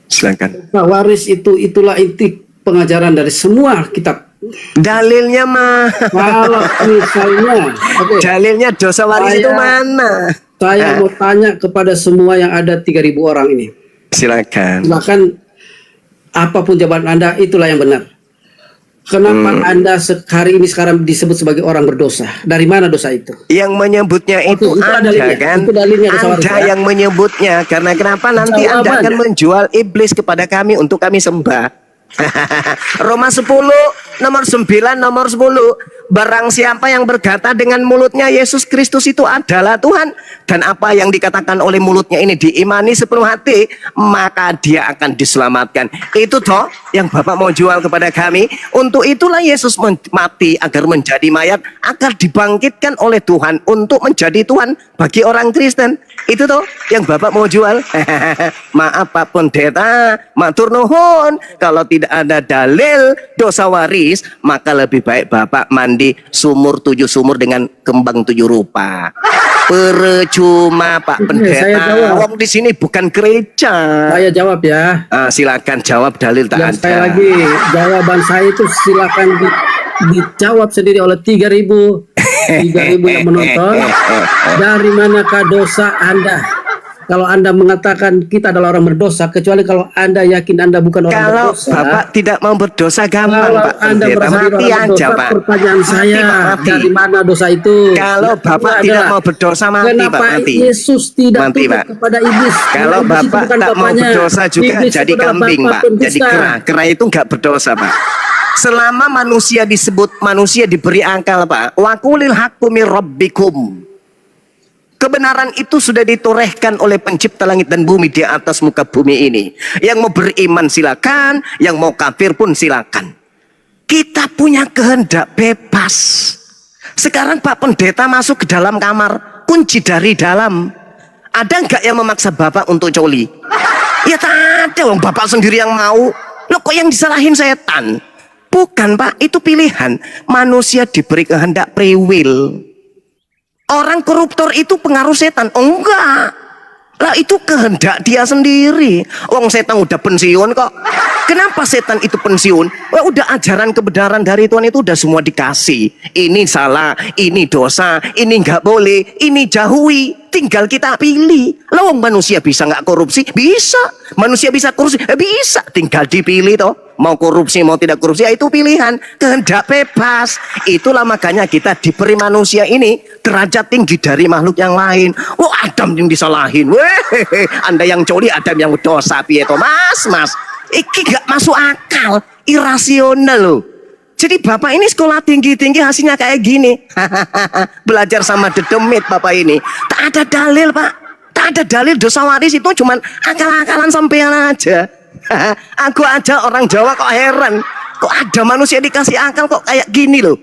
Silakan. Nah, waris itulah inti pengajaran dari semua kitab. Dalilnya mah. Kalau misalnya, oke, Dalilnya dosa waris itu mana? saya mau tanya kepada semua yang ada 3.000 orang ini. Silakan. Silakan, apapun jawaban Anda, itulah yang benar. Kenapa Anda hari ini sekarang disebut sebagai orang berdosa? Dari mana dosa itu? Yang menyebutnya itu Anda dalilnya. kan? Itu dalilnya dosa waris, Anda ya? yang menyebutnya. Karena kenapa nanti Anda akan menjual iblis kepada kami untuk kami sembah. Roma 10 nomor 9 nomor 10. Barang siapa yang berkata dengan mulutnya Yesus Kristus itu adalah Tuhan, dan apa yang dikatakan oleh mulutnya ini diimani sepenuh hati, maka dia akan diselamatkan. Itu toh yang Bapak mau jual kepada kami. Untuk itulah Yesus mati agar menjadi mayat, agar dibangkitkan oleh Tuhan untuk menjadi Tuhan bagi orang Kristen. Itu toh yang Bapak mau jual. Maaf Pak Pendeta, matur nuhun, kalau tidak ada dalil dosa waris, maka lebih baik Bapak mandi sumur 7 sumur dengan kembang 7 rupa. Percuma Pak Pendeta. Wong di sini bukan gereja. Saya jawab ya. Silakan jawab dalil tak Dan ada. sekali lagi, jawaban saya itu silakan dijawab sendiri oleh 3.000 yang menonton. Dari manakah dosa Anda? Kalau Anda mengatakan kita adalah orang berdosa, kecuali kalau Anda yakin Anda bukan orang Kalau berdosa. Bapak tidak mau berdosa gampang Kalau Pak Anda Pendeta, merasa diri mati orang aja berdosa, Pak. pertanyaan saya, Mati. dari mana dosa itu? Kalau Yang Bapak kedua tidak adalah, mau berdosa, mati kenapa Pak, mati. Yesus tidak Mati, tunduk Pak. kepada iblis? Kalau Iblis itu Bapak bukan tak mau bapaknya. berdosa juga Iblis jadi itu adalah kambing bapak Pak, jadi pendusta. kera. Kera itu nggak berdosa Pak. Selama manusia disebut manusia diberi akal Pak. Wa qulil haqqu mir rabbikum. Kebenaran itu sudah ditorehkan oleh pencipta langit dan bumi di atas muka bumi ini. Yang mau beriman silakan, yang mau kafir pun silakan. Kita punya kehendak bebas. Sekarang Pak Pendeta masuk ke dalam kamar, kunci dari dalam. Ada nggak yang memaksa Bapak untuk coli? Ya tak ada, wong Bapak sendiri yang mau. Loh kok yang disalahin setan? Bukan Pak, itu pilihan. Manusia diberi kehendak free will. Orang koruptor itu pengaruh setan? Oh enggak. Lah itu kehendak dia sendiri. Wong setan udah pensiun kok. Kenapa setan itu pensiun? Wah, udah ajaran kebenaran dari Tuhan itu udah semua dikasih. Ini salah, ini dosa, ini nggak boleh, ini jauhi. Tinggal kita pilih. Lah wong manusia bisa nggak korupsi? Bisa. Manusia bisa korupsi? Bisa. Tinggal dipilih toh. Mau korupsi, mau tidak korupsi, ya itu pilihan. Kehendak bebas. Itulah makanya kita diberi manusia ini derajat tinggi dari makhluk yang lain. Oh Adam yang disalahin. Weh, Anda yang coli, Adam yang dosa. Piye toh mas. Iki gak masuk akal. Irasional loh. Jadi Bapak ini sekolah tinggi-tinggi hasilnya kayak gini. Belajar sama dedemit Bapak ini. Tak ada dalil Pak. Tak ada dalil dosa waris itu cuman akal-akalan sampean aja. Aku aja orang Jawa kok heran. Kok ada manusia dikasih akal kok kayak gini loh.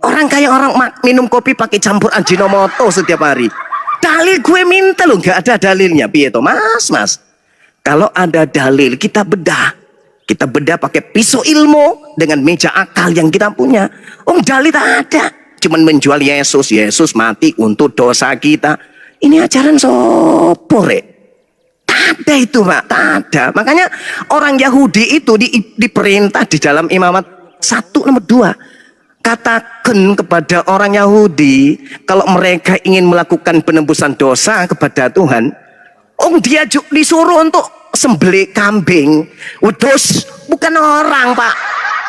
Orang kayak orang minum kopi pakai campur Ajinomoto setiap hari. Dalil gue minta loh, nggak ada dalilnya. Piye toh mas. Kalau ada dalil kita bedah. Kita bedah pakai pisau ilmu dengan meja akal yang kita punya. Dalil tak ada. Cuman menjual Yesus mati untuk dosa kita. Ini ajaran sopo rek? Tak ada itu Pak, tak ada. Makanya orang Yahudi itu diperintah di dalam Imamat 1 nomor 2. Katakan kepada orang Yahudi, kalau mereka ingin melakukan penembusan dosa kepada Tuhan, dia disuruh untuk sembelih kambing. Wedus, bukan orang Pak.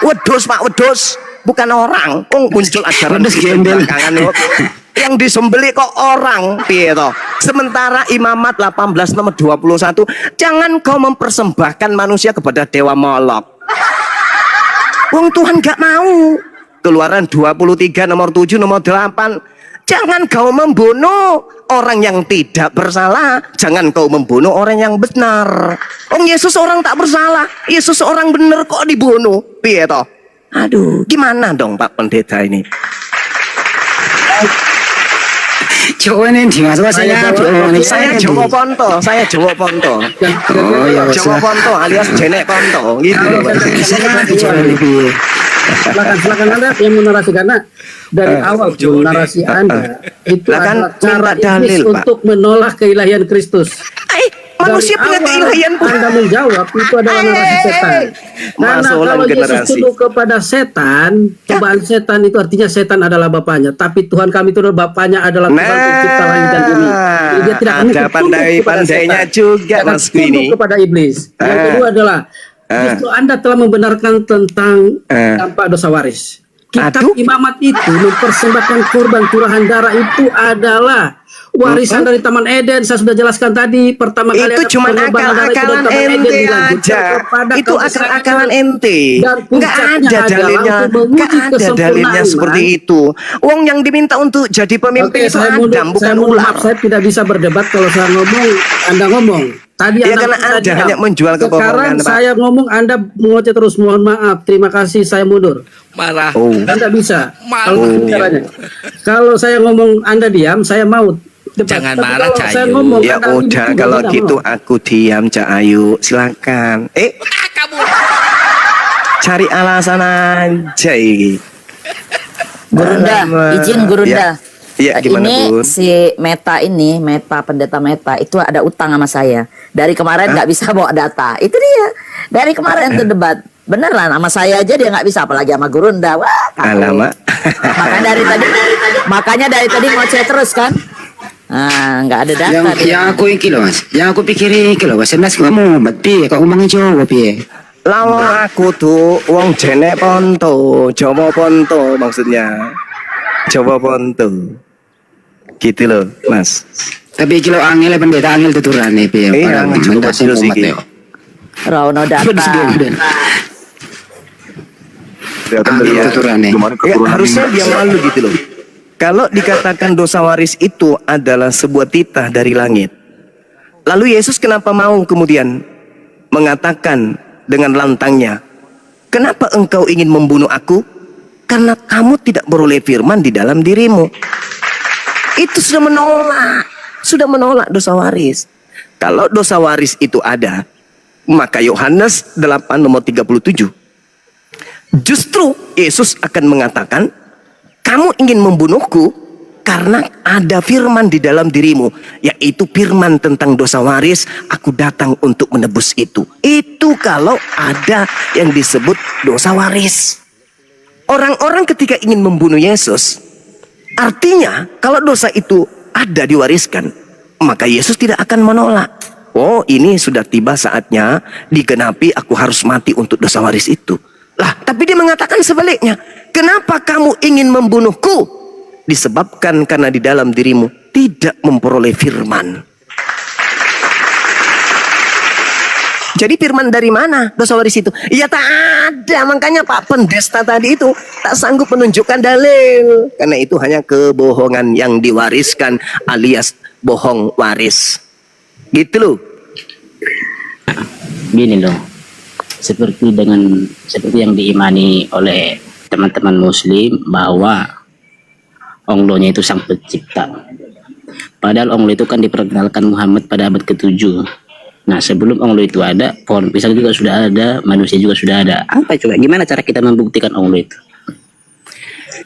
Wedus Pak, wedus, bukan orang. Muncul ajaran belakangan yang disembelih kok orang, piye toh? Sementara Imamat 18 nomor 21, jangan kau mempersembahkan manusia kepada dewa Molok. Tuhan gak mau. Keluaran 23 nomor 7 nomor 8, jangan kau membunuh orang yang tidak bersalah, jangan kau membunuh orang yang benar. Yesus orang tak bersalah, Yesus orang benar kok dibunuh, piye toh? Aduh, gimana dong Pak Pendeta ini? Jawabannya di mas, Saya Jawa Ponto, saya Jawa Ponto. Oh ya, Jawa Ponto alias Jenek Ponto, gitu loh. Silakan Anda yang menarasi, karena dari awal narasi Anda itu adalah cara iblis untuk menolak keilahian Kristus. Manusia punya keilahian. Anda menjawab itu adalah narasi setan. Karena kalau Yesus tunduk kepada setan, cobaan setan itu artinya setan adalah bapaknya. Tapi Tuhan kami itu adalah bapaknya, adalah Tuhan pencipta langit dan bumi. Jadi dia tidak ada pandai-pandainya juga Mas ini kepada iblis. Yang kedua adalah justru Anda telah membenarkan tentang dampak dosa waris. Kitab Imamat itu mempersembahkan korban curahan darah itu adalah warisan dari Taman Eden. Saya sudah jelaskan tadi, pertama kali itu cuma akal-akalan ente aja. Itu akal-akalan ente. Nggak ada dalilnya, nggak ada dalilnya seperti itu. Wong yang diminta untuk jadi pemimpin itu Adam, bukan ular. Saya tidak bisa berdebat kalau saya ngomong, Anda ngomong. Tadi ya karena Anda hanya menjual kebohongan. Sekarang saya ngomong, Anda mengoceh terus. Mohon maaf, terima kasih, saya mundur. Marah. Anda bisa. Kalau saya ngomong Anda diam, saya mau debat. Jangan marah, Cahayu. Saya ngomong, ya udah kalau gitu aku diam, Cahayu. Silakan. Kamu cari alasan aja ini. Gurunda, izin Gurunda. Iya, gimana ini Bun? si Meta ini, pendeta Meta itu ada utang sama saya. Dari kemarin nggak bisa bawa data. Itu dia. Dari kemarin tuh debat. Bener lah, sama saya aja dia nggak bisa, apalagi sama Gurunda. Wah, alamak. Makanya dari tadi ngoceh terus kan. Nah, nggak ada data. Yang aku iki loh Mas, yang aku pikirin iki loh Mas, Mas ngomong berarti kok ngomongin Jawa piye? Lawang aku tuh wong Jenek Ponto, Jawa Ponto maksudnya. Jawa Ponto. Gitu loh, Mas. Tapi iki lo angel pendeta angel tuturane piye? Angel cukup serius iki. Rauno data. Harusnya dia malu gitu loh. Kalau dikatakan dosa waris itu adalah sebuah titah dari langit, lalu Yesus kenapa mau kemudian mengatakan dengan lantangnya, kenapa engkau ingin membunuh aku? Karena kamu tidak beroleh firman di dalam dirimu. Itu sudah menolak dosa waris. Kalau dosa waris itu ada, maka Yohanes 8 nomor 37, justru Yesus akan mengatakan, kamu ingin membunuhku karena ada firman di dalam dirimu, yaitu firman tentang dosa waris. Aku datang untuk menebus itu. Itu kalau ada yang disebut dosa waris. Orang-orang ketika ingin membunuh Yesus, artinya kalau dosa itu ada diwariskan, maka Yesus tidak akan menolak. Oh, ini sudah tiba saatnya digenapi, aku harus mati untuk dosa waris itu. Lah, tapi dia mengatakan sebaliknya. Kenapa kamu ingin membunuhku? Disebabkan karena di dalam dirimu tidak memperoleh firman. Jadi firman dari mana dosa waris itu? Ya tak ada. Makanya Pak Pendesta tadi itu tak sanggup menunjukkan dalil. Karena itu hanya kebohongan yang diwariskan alias bohong waris. Gitu loh. Gini loh. Seperti yang diimani oleh teman-teman muslim bahwa Allah-nya itu sang pencipta. Padahal Allah itu kan diperkenalkan Muhammad pada abad ke-7. Nah, sebelum Allah itu ada, pohon pisang juga sudah ada, manusia juga sudah ada. Apa coba? Gimana cara kita membuktikan Allah itu?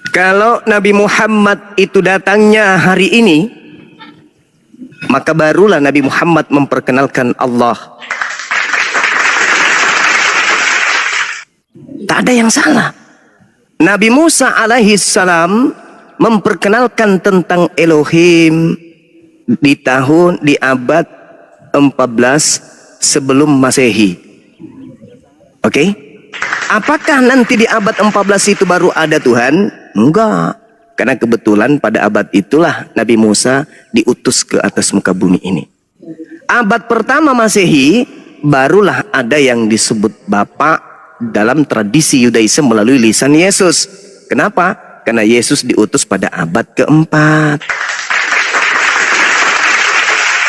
Kalau Nabi Muhammad itu datangnya hari ini, Maka barulah Nabi Muhammad memperkenalkan Allah. Tak ada yang salah. Nabi Musa alaihi salam memperkenalkan tentang Elohim di abad 14 sebelum Masehi. Oke? Apakah nanti di abad 14 itu baru ada Tuhan? Enggak. Karena kebetulan pada abad itulah Nabi Musa diutus ke atas muka bumi ini. Abad pertama Masehi barulah ada yang disebut Bapa dalam tradisi Yudaisme melalui lisan Yesus. Kenapa? Karena Yesus diutus pada abad keempat.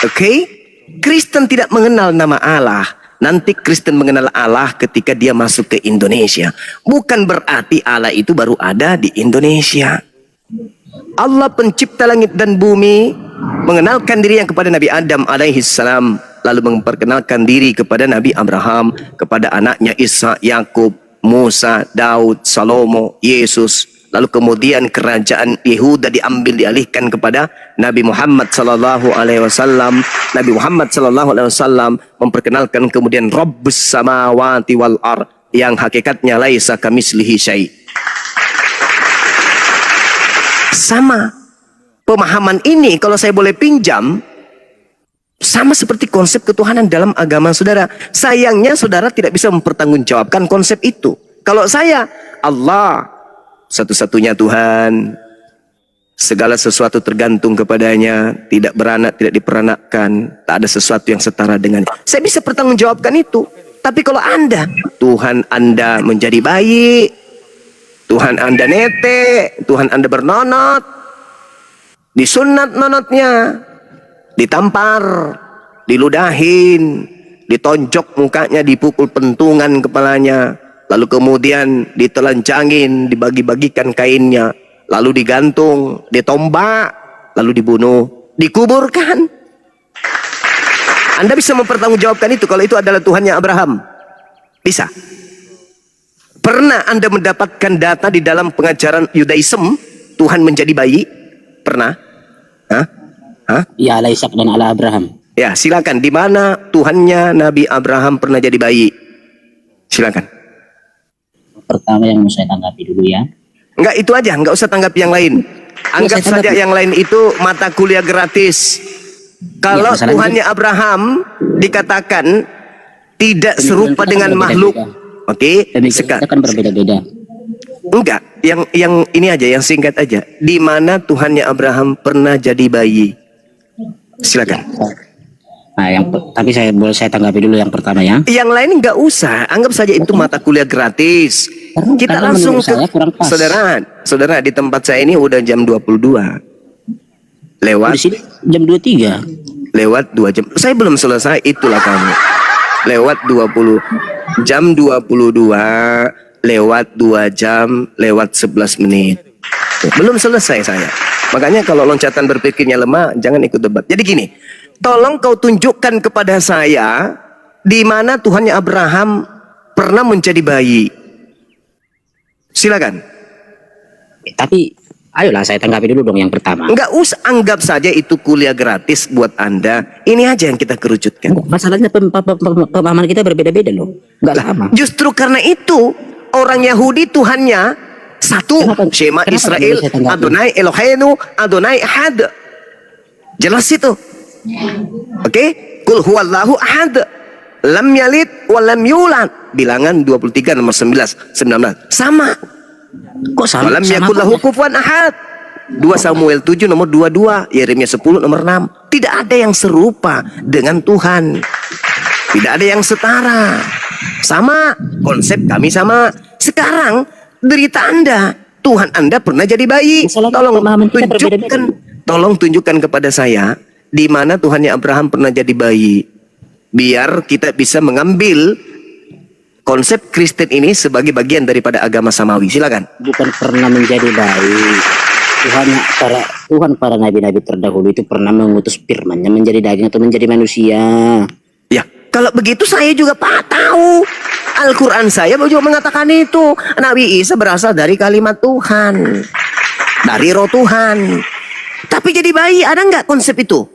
Oke? Kristen tidak mengenal nama Allah. Nanti Kristen mengenal Allah ketika dia masuk ke Indonesia. Bukan berarti Allah itu baru ada di Indonesia. Allah pencipta langit dan bumi mengenalkan diri yang kepada Nabi Adam alaihi salam, lalu memperkenalkan diri kepada Nabi Abraham, kepada anaknya Isa, Yakub, Musa, Daud, Salomo, Yesus. Lalu kemudian kerajaan Yehuda dialihkan kepada Nabi Muhammad sallallahu alaihi wasallam. Nabi Muhammad sallallahu alaihi wasallam memperkenalkan kemudian Rabbus samawati wal ard, yang hakikatnya laisa kamislihi syai'. Sama pemahaman ini, kalau saya boleh pinjam, sama seperti konsep ketuhanan dalam agama saudara. Sayangnya saudara tidak bisa mempertanggungjawabkan konsep itu. Kalau saya, Allah satu-satunya Tuhan, segala sesuatu tergantung kepadanya, tidak beranak, tidak diperanakkan, tak ada sesuatu yang setara dengan. Saya bisa pertanggungjawabkan itu. Tapi kalau Anda, Tuhan Anda menjadi bayi, Tuhan Anda nete, Tuhan Anda bernonot, disunat nonotnya, ditampar, diludahin, ditonjok mukanya, dipukul pentungan kepalanya, lalu kemudian ditelanjangin, dibagi-bagikan kainnya, lalu digantung, ditombak, lalu dibunuh, dikuburkan. Anda bisa mempertanggungjawabkan itu kalau itu adalah Tuhannya Abraham? Bisa. Pernah Anda mendapatkan data di dalam pengajaran Yudaisme Tuhan menjadi bayi? Pernah? Hah? Hah? Ya ala Ishak dan ala Abraham. Ya, silakan. Di mana Tuhannya Nabi Abraham pernah jadi bayi? Silakan. Pertama yang mau saya tanggapi dulu ya. Enggak, itu aja, enggak usah tanggapi yang lain. Anggap saja yang lain itu mata kuliah gratis. Kalau masalahnya Tuhannya Abraham dikatakan tidak serupa dengan makhluk. Oke, Kita kan berbeda-beda. enggak, yang ini aja, yang singkat aja. Di mana Tuhannya Abraham pernah jadi bayi? Silakan. Nah, tapi boleh saya tanggapi dulu yang pertama ya. Yang lain enggak usah, anggap saja itu mata kuliah gratis. Kita Karena langsung menurut ke saya kurang pas. saudara di tempat saya ini udah jam 22. Lewat Di sini jam 23. lewat 2 jam. Saya belum selesai, itulah kamu. Lewat 20 jam 22 lewat 2 jam lewat 11 menit. Belum selesai saya. Makanya kalau loncatan berpikirnya lemah, jangan ikut debat. Jadi gini, tolong kau tunjukkan kepada saya di mana Tuhannya Abraham pernah menjadi bayi. Silakan. Tapi ayolah saya tanggapi dulu dong yang pertama. Enggak usah, anggap saja itu kuliah gratis buat Anda. Ini aja yang kita kerucutkan. Masalahnya pemahaman kita berbeda-beda loh. Enggak sama. Justru karena itu orang Yahudi Tuhannya satu. Shema kenapa Israel, bisa tanggapi? Adonai Eloheinu, Adonai Ahad. Jelas itu. Oke? Kul huwallahu ahad. Lam yalid wa lam yulad. Bilangan 23 nomor 19. Sama. Kok sama? Walam yakul lahu kufuwan ahad. 2 Samuel 7 nomor 22, Yeremia 10 nomor 6. Tidak ada yang serupa dengan Tuhan. Tidak ada yang setara. Sama, konsep kami sama. Sekarang derita Anda, Tuhan Anda pernah jadi bayi. Masalahnya Tolong pemahaman kita tunjukkan, berbeda-beda. tolong tunjukkan kepada saya di mana Tuhannya Abraham pernah jadi bayi. Biar kita bisa mengambil konsep Kristen ini sebagai bagian daripada agama samawi. Silakan. Bukan pernah menjadi baik. Tuhan para nabi-nabi terdahulu itu pernah mengutus firman-Nya menjadi daging atau menjadi manusia. Ya, kalau begitu saya juga tahu. Al-Quran saya juga mengatakan itu. Nabi Isa berasal dari kalimat Tuhan. Dari roh Tuhan. Tapi jadi bayi, ada nggak konsep itu?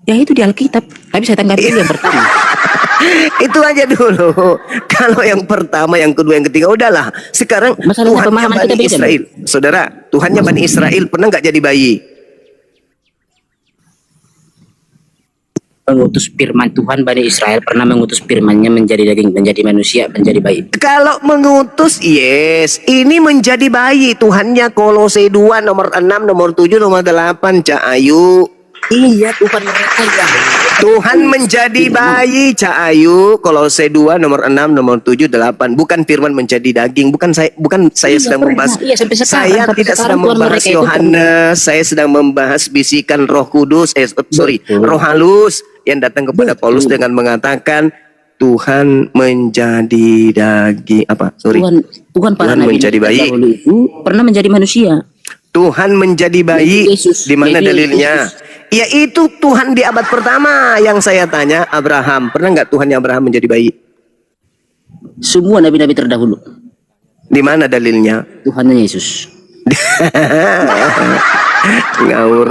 Ya itu di Alkitab. Tapi saya tanggapi dulu yang pertama. Itu aja dulu. Kalau yang pertama, yang kedua, yang ketiga, udahlah. Sekarang Masalahnya Tuhannya pemahaman Bani kita beda, Israel. Saudara, Tuhannya Bani Israel pernah nggak jadi bayi? Mengutus firman Tuhan, Bani Israel pernah mengutus firmannya menjadi daging, menjadi manusia, menjadi bayi. Kalau mengutus, yes. Ini menjadi bayi. Tuhannya Kolose 2, nomor 6, nomor 7, nomor 8, Cak Ayu. Iya, Tuhan mereka ya. Tuhan menjadi bayi, Cak Ayu. Kolose 2, nomor 6, nomor 7, 8. Bukan firman menjadi daging. Bukan saya Iya, sedang pernah. membahas. Iya, sampai sekarang. Saya Sampai tidak sekarang sedang Tuhan membahas mereka itu Yohanes. Saya sedang membahas bisikan Roh Kudus. Betul. Roh halus yang datang kepada Paulus dengan mengatakan Tuhan menjadi daging. Tuhan para Tuhan nabi menjadi bayi. terdahulu itu pernah menjadi manusia. Tuhan menjadi bayi. Yesus. Di mana Jadi dalilnya? Yaitu Tuhan di abad pertama. Yang saya tanya, Abraham. Pernah nggak Tuhannya Abraham menjadi bayi? Semua nabi-nabi terdahulu. Di mana dalilnya? Tuhannya Yesus. Ngawur.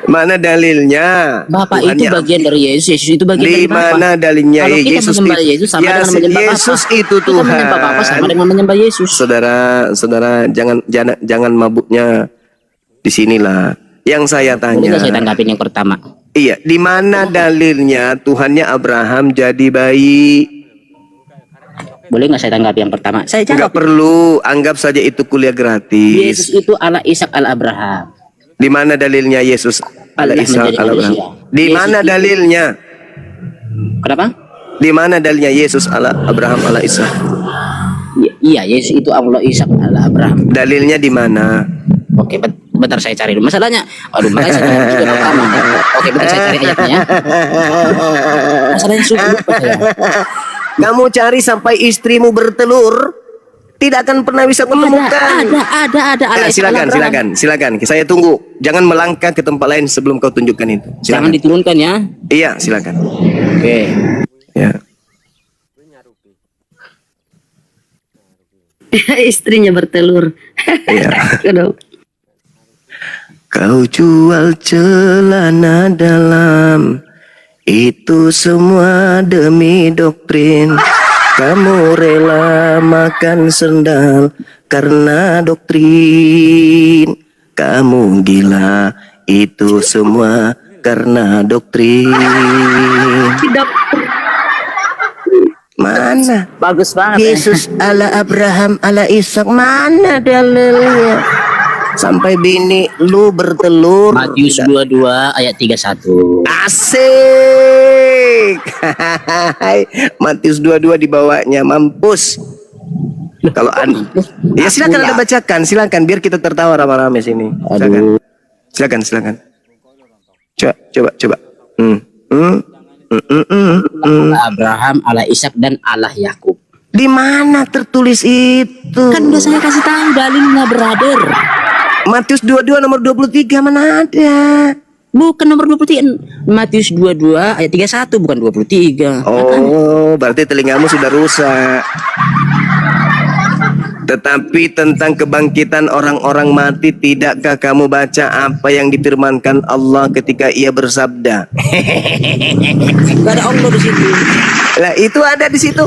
Mana dalilnya? Bapak Tuhannya- itu bagian dari Yesus. Yesus itu bagian Di dari Bapa. mana dalilnya? Kalau kita Yesus menyembah itu- Yesus sama Ya, dengan menyembah Yesus Bapa. itu Kita Tuhan. menyembah Bapa sama dengan menyembah Yesus. Saudara, jangan mabuknya di sinilah. Yang saya Boleh tanya. nggak saya tanggapin yang pertama? Iya, di mana dalilnya Tuhannya Abraham jadi bayi? Boleh nggak saya tanggapi yang pertama? Saya Enggak jawab. perlu, anggap saja itu kuliah Yesus gratis. itu ala Ishak ala Abraham. Di mana dalilnya Yesus ala Allah Isa menjadi ala Abraham? manusia. Di Yesus mana itu- dalilnya? Kenapa? Di mana dalilnya Yesus ala Abraham ala Isa? Iya, Yesus itu Allah Ishak ala Abraham. Dalilnya di mana? Oke, bentar saya cari dulu. Masalahnya, makanya saya cari juga pertama. Oke, bentar saya cari ayatnya ya. Masalahnya sungguh lupa saya. Kamu cari sampai istrimu bertelur, tidak akan pernah bisa menemukan. Ada. ala Ishak, ala Abraham. Silakan. Saya tunggu. Jangan melangkah ke tempat lain sebelum kau tunjukkan itu. Jangan Silakan. diturunkan ya. Iya, silakan. Oke. Ya. Istrinya bertelur. Iya. Aduh. Kau jual celana dalam, itu semua demi doktrin. Kamu rela makan sendal karena doktrin. Kamu gila, itu semua karena doktrin. Tidak. Mana? Bagus banget. ya. Yesus ala Abraham ala Ishak, mana dalilnya? Sampai bini lu bertelur. Matius 22 ayat 31. Asik. Matius 22 dibawanya, mampus. Kalau ya silakan Anda bacakan, silakan biar kita tertawa rame-rame sini. Silakan. Coba. Abraham, ala Ishak dan Allah Yakub. Di mana tertulis itu? Kan udah saya kasih tahu dalilnya, brother. Matius 22 nomor 23 mana ada? Bukan nomor 23. Matius 22 ayat 31 bukan 23. Oh, berarti telingamu sudah rusak. Tetapi tentang kebangkitan orang-orang mati, tidakkah kamu baca apa yang difirmankan Allah ketika ia bersabda? Gak ada Allah di situ. Lah itu ada di situ.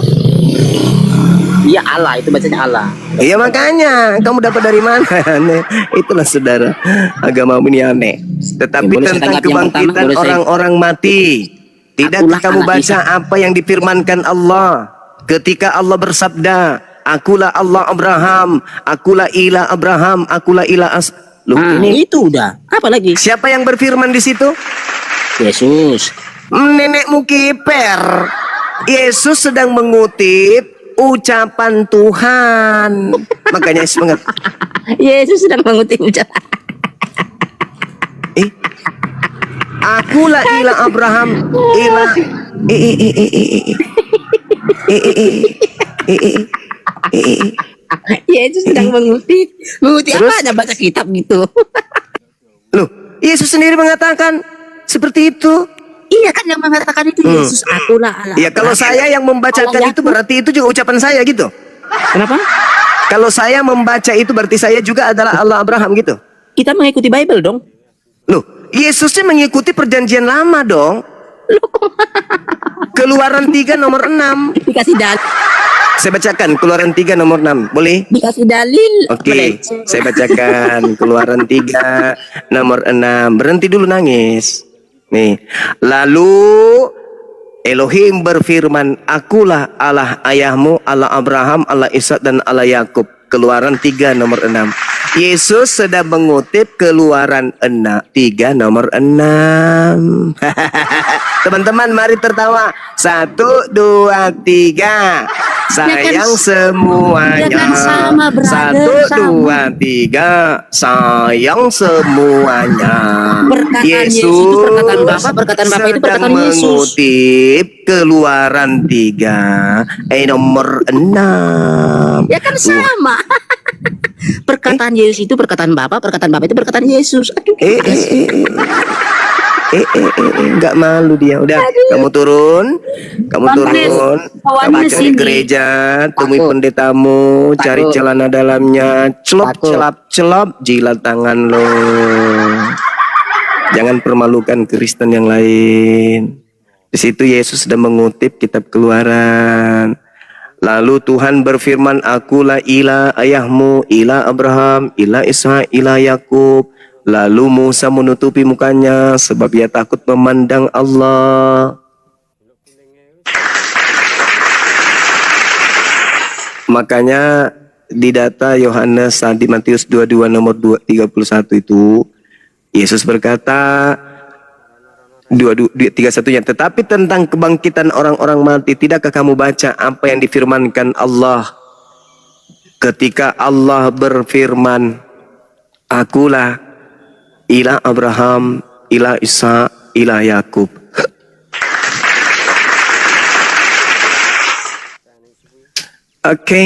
Iya Allah, itu bacanya Allah. Iya makanya, kamu dapat dari mana? Aneh. Itulah saudara, agama ini aneh. Tetapi Boleh saya tentang tanggapi yang pertama? kebangkitan Boleh saya- orang-orang mati, tidakkah Akulah kamu anak baca apa yang difirmankan Allah ketika Allah bersabda, akulah Allah Abraham, akulah ilah Abraham, akulah ilah Loh, Nah, ini itu udah. Apa lagi? siapa yang berfirman di situ? Yesus. Nenekmu kiper. Yesus sedang mengutip ucapan Tuhan. Makanya Yesus mengatakan, Yesus sedang mengutip ucapan. akulah ilah Abraham, ilah Yesus sedang mengutip. Mengutip Terus? apa? Ada baca kitab gitu. Loh, Yesus sendiri mengatakan seperti itu. Iya kan yang mengatakan itu Yesus, akulah Allah. Ya kalau saya yang membacakan Allah itu Yakub. berarti itu juga ucapan saya gitu. Kenapa? Kalau saya membaca itu berarti saya juga adalah Allah Abraham gitu. Kita mengikuti Bible dong. Loh, Yesusnya mengikuti perjanjian lama dong. Keluaran 3 nomor 6. Dikasih dalil. Saya bacakan Keluaran 3 nomor 6. Boleh? Dikasih dalil. Oke, saya bacakan Keluaran 3 nomor 6. Berhenti dulu nangis. Nih, lalu Elohim berfirman, akulah Allah ayahmu, Allah Abraham, Allah Ishak dan Allah Yakub. Keluaran 3 nomor 6. Yesus sedang mengutip Keluaran 3 nomor 6. Teman-teman mari tertawa. 1, 2, 3. Sayang semuanya. Jangan sama, brother, 1, 2, 3. Sayang semuanya. Perkataan Yesus itu perkataan Bapa, perkataan Bapa itu perkataan sedang Yesus. mengutip Keluaran 3 nomor 6. Ya kan sama. Perkataan Yesus itu perkataan Bapa, perkataan Bapa itu perkataan Yesus. Aduh. Nggak malu dia. Udah, kamu turun, kamu turun, kamu kawannya cari sini. gereja, temui Takut. pendetamu, cari Takut. celana dalamnya, celop, Takut. celap, celop, jilat tangan lo. Jangan permalukan Kristen yang lain. Di situ Yesus sudah mengutip kitab Keluaran. Lalu Tuhan berfirman, akulah ilah ayahmu, ilah Abraham, ilah Ishak, ilah Yakub. Lalu Musa menutupi mukanya sebab ia takut memandang Allah. Makanya di data Yohanes di Matius 22 nomor 31 itu Yesus berkata 31-nya, tetapi tentang kebangkitan orang-orang mati tidakkah kamu baca apa yang difirmankan Allah ketika Allah berfirman, akulah ilah Abraham, ilah Ishak, ilah Yakub. Oke.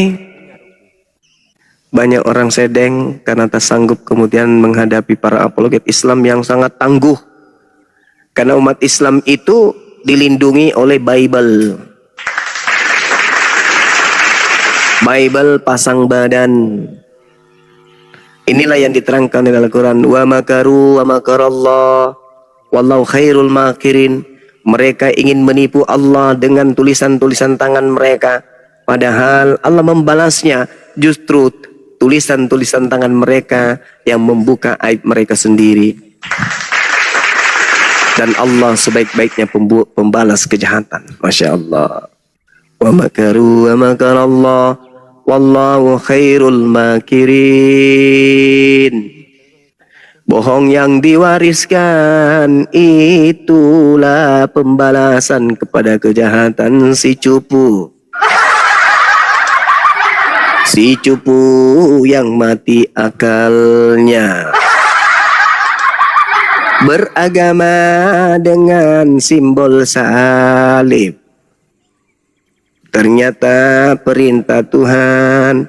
Banyak orang sedeng karena tak sanggup kemudian menghadapi para apologet Islam yang sangat tangguh. Karena umat Islam itu dilindungi oleh Bible. Bible pasang badan. Inilah yang diterangkan dalam Al-Quran. Wa makaru wa makarallah wallahu khairul makirin. Mereka ingin menipu Allah dengan tulisan-tulisan tangan mereka. Padahal Allah membalasnya justru tulisan-tulisan tangan mereka yang membuka aib mereka sendiri. Dan Allah sebaik-baiknya pembalas kejahatan. Masya Allah. Wa makaru wa makarallah wallahu khairul makirin. Bohong yang diwariskan itulah pembalasan kepada kejahatan si cupu. Si cupu yang mati akalnya. Beragama dengan simbol salib. Ternyata perintah Tuhan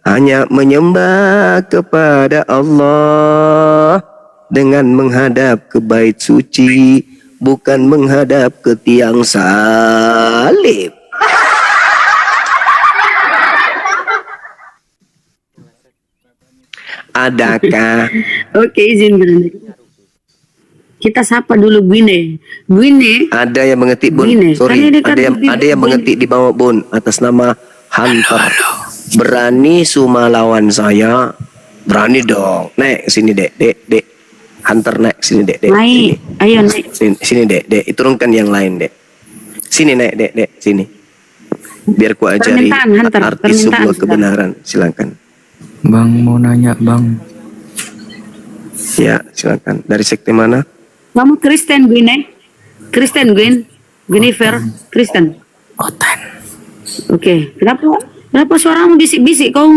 hanya menyembah kepada Allah dengan menghadap ke bait suci, bukan menghadap ke tiang salib. Adakah Oke, izin berhenti. Kita sapa dulu Gwine. Gwine, ada yang mengetik Bun? Gini, Sorry, kan ini kan ada yang mengetik di bawah Bun atas nama Hunter. Berani Suma lawan saya? Berani dong. Naik sini dek. Hunter naik sini dek. naik. Ayo naik. Sini dek. Turunkan yang lain dek. Sini naik dek. Sini. Biar ku ajari Permintaan, Hunter. arti Permintaan, sebuah saudara. kebenaran. Silakan. Bang mau nanya bang. Ya silakan. Dari sekte mana? Kamu Kristen Gwine? Kristen Gwin? Gwinifer? Kristen? Oten. Oke. Kenapa suaramu bisik-bisik? Kau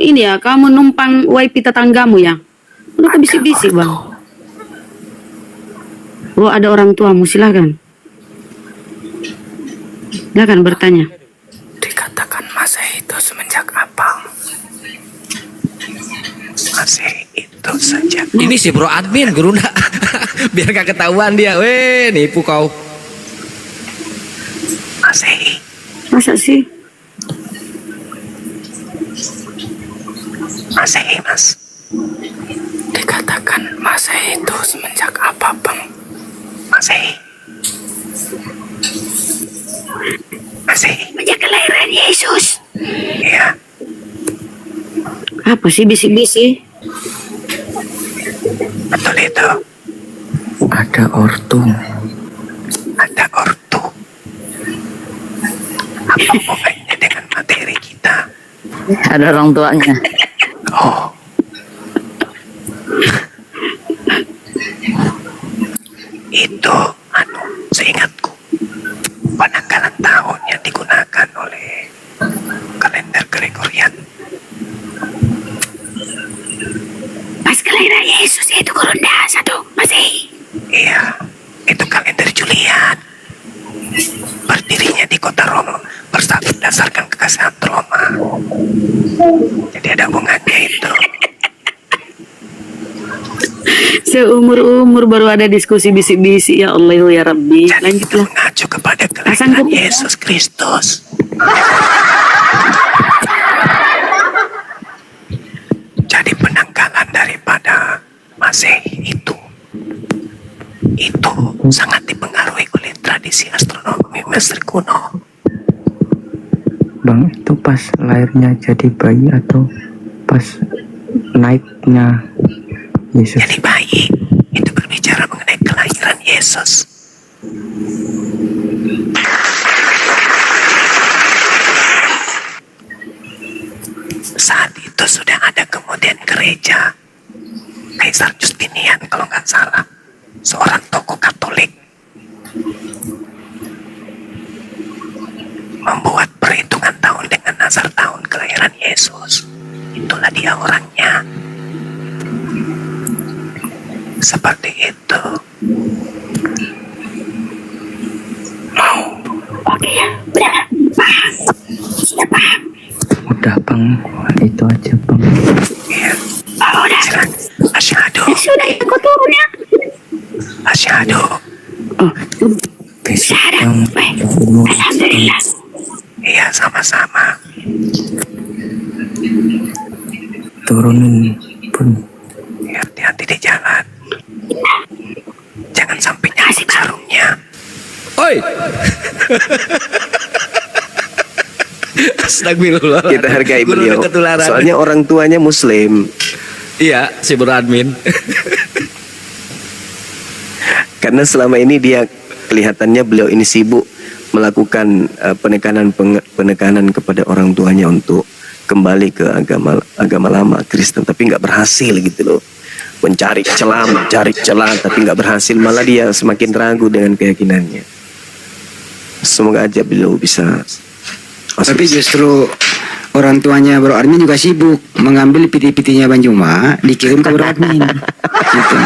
ini ya, kamu numpang wifi tetanggamu ya? Kenapa bisik-bisik bang? Oh ada orang tuamu, silakan. Silakan bertanya. Dikatakan Masehi itu semenjak apa? Masih itu saja. Ini si bro admin guru nak. Biar gak ketahuan dia. Weh nipu kau. Masih. Masa sih? Masih mas. Dikatakan Masehi itu semenjak apa, Bang? Masehi. Masehi. Sejak kelahiran Yesus. Iya. Apa sih bisik-bisik? Betul itu. Ada ortu. Ada ortu. Apa hubungannya dengan materi kita? Ada orang tuanya. Oh. Itu, seingatku, penanggalan tahun yang digunakan oleh kalender Gregorian. Pas kelahiran Yesus itu Kurunda 1 Masehi. Iya, itu kalender Julian. Berdirinya di kota Roma berdasarkan kekasihan Roma. Jadi ada hubungannya itu. Seumur-umur baru ada diskusi bisik-bisik, ya Allah ya Rabbi. Jadi itu Lanjutlah. mengacu kepada Pasang kelahiran ke- Yesus Kristus. Jadi penanggalan daripada Masehi itu sangat dipengaruhi oleh tradisi astronomi Mesir kuno. Bang, itu pas lahirnya jadi bayi atau pas naiknya Yesus? Jadi bayi itu berbicara mengenai kelahiran Yesus. Saat itu sudah ada kemudian gereja Kaisar Justinian kalau nggak salah, seorang tokoh Katolik, membuat perhitungan tahun dengan nazar tahun kelahiran Yesus. Itulah dia orangnya. Seperti itu. Udah bang, itu aja bang. Ya. Silakan. Asyhadu. Sudah ikut turunnya. Asyhadu. Besok Syahadu. bang, Alhamdulillah. Iya, sama-sama. turunin pun. Ya, hati-hati di jalan. Jangan sampai nyasip sarungnya. Oi. Astagfirullah. Kita hargai Guru beliau. udah ketularan. Soalnya orang tuanya Muslim. Iya, si Bro Admin. Karena selama ini dia kelihatannya beliau ini sibuk melakukan penekanan kepada orang tuanya untuk kembali ke agama lama Kristen, tapi nggak berhasil gitu loh. Mencari celah, tapi nggak berhasil. Malah dia semakin ragu dengan keyakinannya. Semoga aja beliau bisa. Tapi justru orang tuanya Bro Admin juga sibuk mengambil piti-pitinya Bang Juma dikirim ke Bro Admin. Gitu.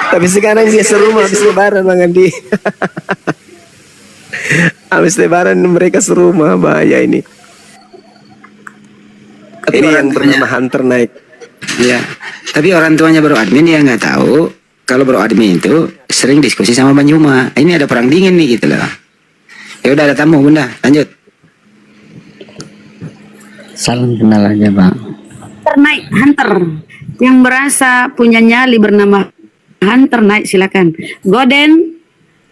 Tapi sekarang dia serumah habis lebaran Bang Andi. Habis lebaran mereka serumah, bahaya ini. Tapi Ini orang yang tuanya- bernama Hunter naik. Ya, tapi orang tuanya Bro Admin ya nggak tahu kalau Bro Admin itu sering diskusi sama Bang Juma. Ini ada perang dingin nih gitu loh. Ya udah ada tamu Bunda, lanjut. Salam kenal aja bang. Naik Hunter yang merasa punya nyali bernama Hunter naik, silakan. Goden,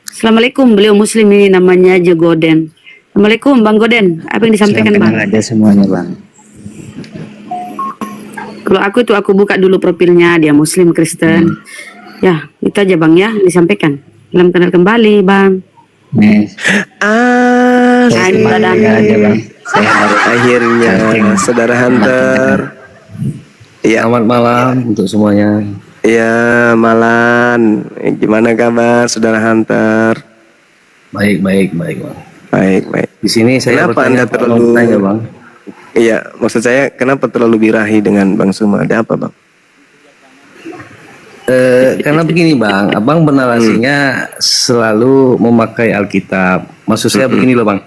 assalamualaikum. Beliau Muslim ini namanya aja Goden. Assalamualaikum Bang Goden. Apa yang disampaikan Salam Bang? kenal aja semuanya bang. Kalau aku tuh aku buka dulu profilnya, dia Muslim Kristen. Ya itu aja Bang ya disampaikan. Salam kenal kembali Bang. Nih, Hai, saya Badan. kenal aja bang. Saya baru Akhirnya saudara Hunter. Iya, Selamat malam untuk semuanya. iya Malan. Gimana kabar saudara Hunter? Baik bang. Baik. Di sini saya Kenapa Anda bertanya terlalu tanya bang. Iya, maksud saya kenapa terlalu birahi dengan Bang Suma? Ada apa Bang? Karena begini bang, abang bernarasinya selalu memakai Alkitab. Maksud saya begini loh bang,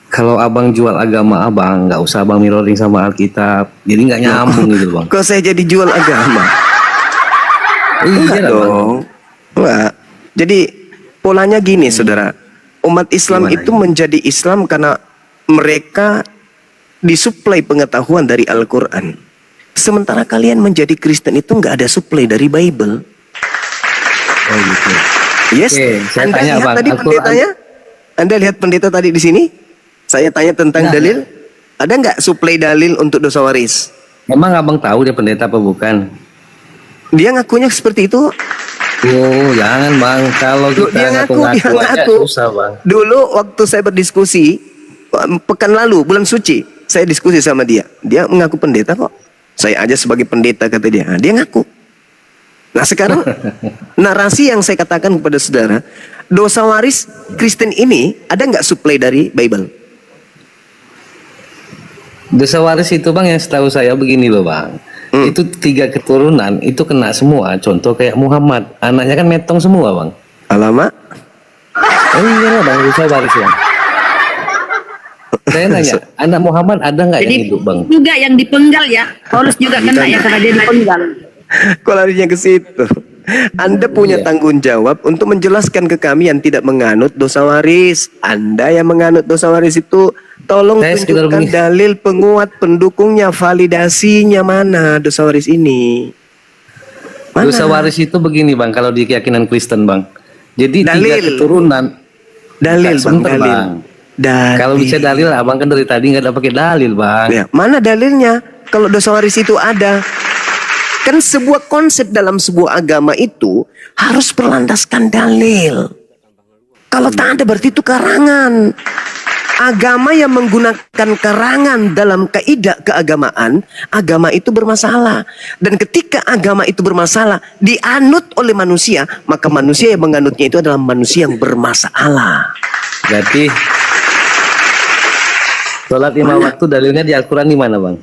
kalau abang jual agama abang, nggak usah abang mirroring sama Alkitab, jadi nggak nyambung gitu bang. Kok saya jadi jual agama? Iya Enggak lah, Bang. dong. Enggak. Jadi polanya gini saudara, umat Islam Gimana itu menjadi Islam karena mereka disuplai pengetahuan dari Al-Quran. Sementara kalian menjadi Kristen itu nggak ada suplai dari Bible. Oh gitu. Yes, Oke, saya Anda tanya, lihat Bang, tadi Al-Quran- pendetanya? Anda lihat pendeta tadi di sini? Saya tanya tentang Ya. dalil. Ada nggak suplai dalil untuk dosa waris? Emang abang tahu dia pendeta apa bukan? Dia ngakunya seperti itu. Oh, jangan bang. Kalau Loh, kita dia ngaku aja susah bang. Dulu waktu saya berdiskusi pekan lalu bulan suci, saya diskusi sama dia. Dia mengaku pendeta kok. Saya aja sebagai pendeta kata dia. Nah, dia ngaku. Nah sekarang narasi yang saya katakan kepada saudara, dosa waris Kristen ini ada nggak suplai dari Bible? Dosa waris itu bang yang setahu saya begini loh bang. Itu 3 keturunan itu kena semua. Contoh kayak Muhammad, anaknya kan metong semua bang. Alamak. Oh iya lah bang, dosa waris ya. Saya nanya, anak Muhammad ada nggak yang Jadi hidup bang? juga yang dipenggal ya. Paulus juga kena ya karena dia dipenggal. Kok larinya ke situ? Anda punya tanggung jawab untuk menjelaskan ke kami yang tidak menganut dosa waris. Anda yang menganut dosa waris itu tolong Saya sekedar tunjukkan begini. dalil penguat pendukungnya, validasinya mana dosa waris ini? Mana? Dosa waris itu begini bang, kalau di keyakinan Kristen bang. Jadi 3 Dalil. keturunan. Dalil bang, Sebentar, dalil. Bang. Dalil. Kalau bisa dalil, abang kan dari tadi nggak ada pakai dalil bang. Ya, mana dalilnya? Kalau dosa waris itu ada. Kan sebuah konsep dalam sebuah agama itu harus berlandaskan dalil. Kalau tak ada berarti itu karangan. Agama yang menggunakan karangan dalam kaidah keagamaan, agama itu bermasalah. Dan ketika agama itu bermasalah, dianut oleh manusia, maka manusia yang menganutnya itu adalah manusia yang bermasalah. Berarti sholat 5 waktu dalilnya di Al-Quran di mana bang?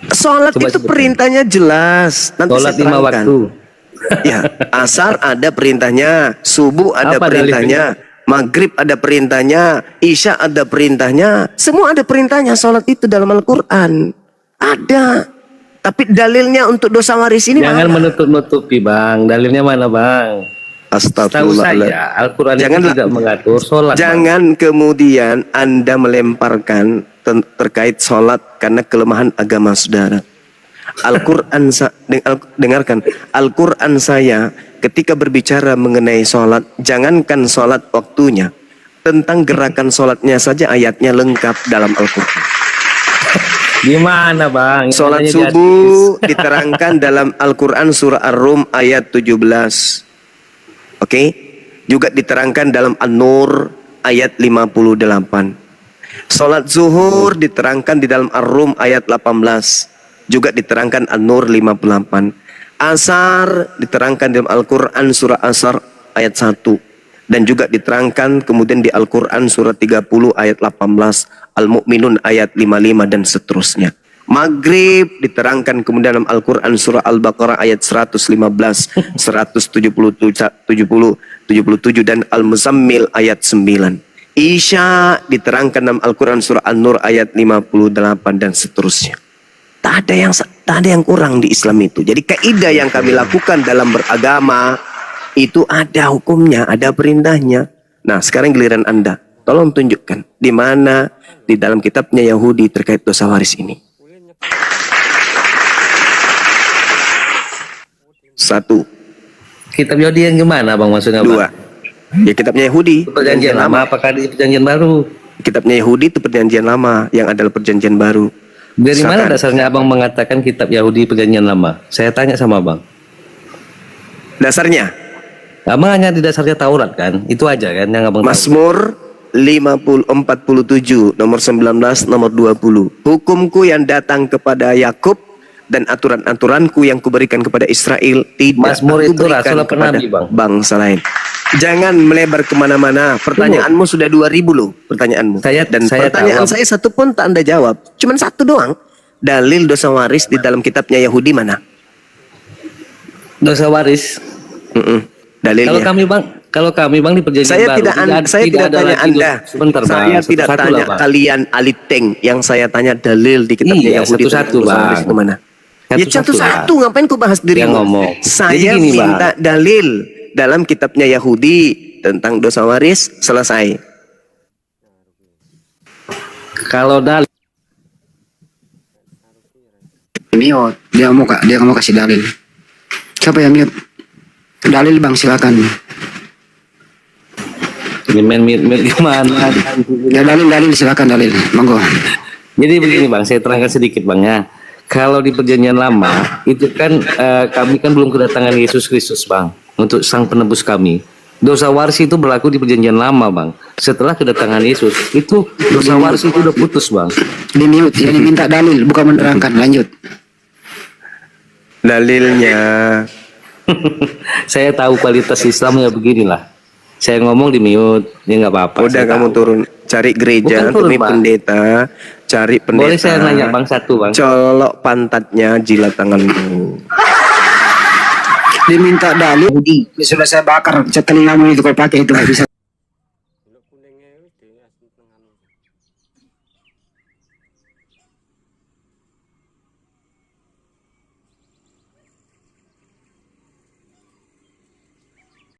Sholat Coba itu sebutkan. perintahnya jelas. Nanti Sholat saya 5 terangkan. waktu. Ya, asar ada perintahnya, subuh ada Apa perintahnya, maghrib ada perintahnya, isya ada perintahnya, semua ada perintahnya. Sholat itu dalam Al-Quran ada. Tapi dalilnya untuk dosa waris ini Jangan mana? menutup-nutupi bang. Dalilnya mana bang? Setahu saya Al-Quran itu Janganlah- tidak mengatur sholat. Bang. Jangan kemudian Anda melemparkan terkait sholat karena kelemahan agama saudara. Al-Quran dengarkan, Al-Quran saya ketika berbicara mengenai sholat, jangankan sholat waktunya, tentang gerakan sholatnya saja ayatnya lengkap dalam Al-Quran. Gimana bang? Sholat Adanya di subuh diterangkan dalam Al-Quran surah Ar-Rum ayat 17. Oke, juga diterangkan dalam An-Nur ayat 58. Sholat zuhur diterangkan di dalam Ar-Rum ayat 18. Juga diterangkan An-Nur 58. Asar diterangkan dalam Al-Quran surah Asar ayat 1. Dan juga diterangkan kemudian di Al-Quran surah 30 ayat 18. Al-Mu'minun ayat 55 dan seterusnya. Maghrib diterangkan kemudian dalam Al-Quran surah Al-Baqarah ayat 115, 177 dan Al-Muzammil ayat 9. Isya diterangkan dalam Al-Quran surah An-Nur ayat 58 dan seterusnya. Tak ada yang kurang di Islam itu. Jadi kaidah yang kami lakukan dalam beragama itu ada hukumnya, ada perintahnya. Nah, sekarang giliran Anda. Tolong tunjukkan di mana di dalam kitabnya Yahudi terkait dosa waris ini. 1, Kitab Yahudi yang gimana bang maksudnya 2. bang? Ya kitabnya Yahudi, Perjanjian lama apakah di perjanjian baru? Kitabnya Yahudi itu perjanjian lama yang adalah perjanjian baru. Dari mana Misalkan, dasarnya abang mengatakan kitab Yahudi perjanjian lama? Saya tanya sama abang. dasarnya? Abang hanya di dasarnya Taurat kan? Itu aja kan yang abang tahu. Mazmur 47 nomor 19 nomor 20. Hukumku yang datang kepada Yakub dan aturan-aturanku yang kuberikan kepada Israel tidak Mazmur aku itu berikan rasul apa kepada nabi, Bang? bangsa lain. Jangan melebar kemana-mana. Pertanyaanmu sudah 2000 loh pertanyaanmu. Saya Pertanyaan tahu. saya satu pun tak Anda jawab. Cuman satu doang. Dalil dosa waris di dalam kitabnya Yahudi mana? Dosa waris. Dalilnya. Kalau kami bang di perjanjian Saya baru saya tidak ada tanya lagi Anda. Sebentar bang. Saya tidak Satu-satu tanya lah, Bang. kalian aliteng. Yang saya tanya dalil di kitabnya Iya, Yahudi satu-satu, tentang dosa Bang. waris itu mana? Ya Satu-satu satu-satu. Ngapain ku bahas Yang dirimu? ngomong. Saya Jadi gini, Bang. minta dalil dalam kitabnya Yahudi tentang dosa waris. Selesai. Kalau dalil Mute. Dia nggak mau kasih dalil. Siapa yang mute? Dalil bang, silakan. Ini main gimana? Ya dalil silakan dalil. Monggo. Jadi begini bang, saya terangkan sedikit bang ya. Kalau di perjanjian lama itu kan kami kan belum kedatangan Yesus Kristus bang untuk sang penebus kami. Dosa waris itu berlaku di perjanjian lama bang. Setelah kedatangan Yesus itu dosa waris itu udah putus bang. Di mute. Ini minta dalil, bukan menerangkan. Lanjut. Dalilnya. Saya tahu kualitas Islam ya beginilah. Saya ngomong di mute, ya nggak apa-apa. Udah saya kamu tahu. turun, cari gereja, Bukan turun, temui Bang. pendeta, cari pendeta. Boleh saya nanya bang satu bang? Colok pantatnya, jilat tanganmu. Diminta dalil. Sudah saya bakar telingamu itu kalau pakai itu nggak bisa.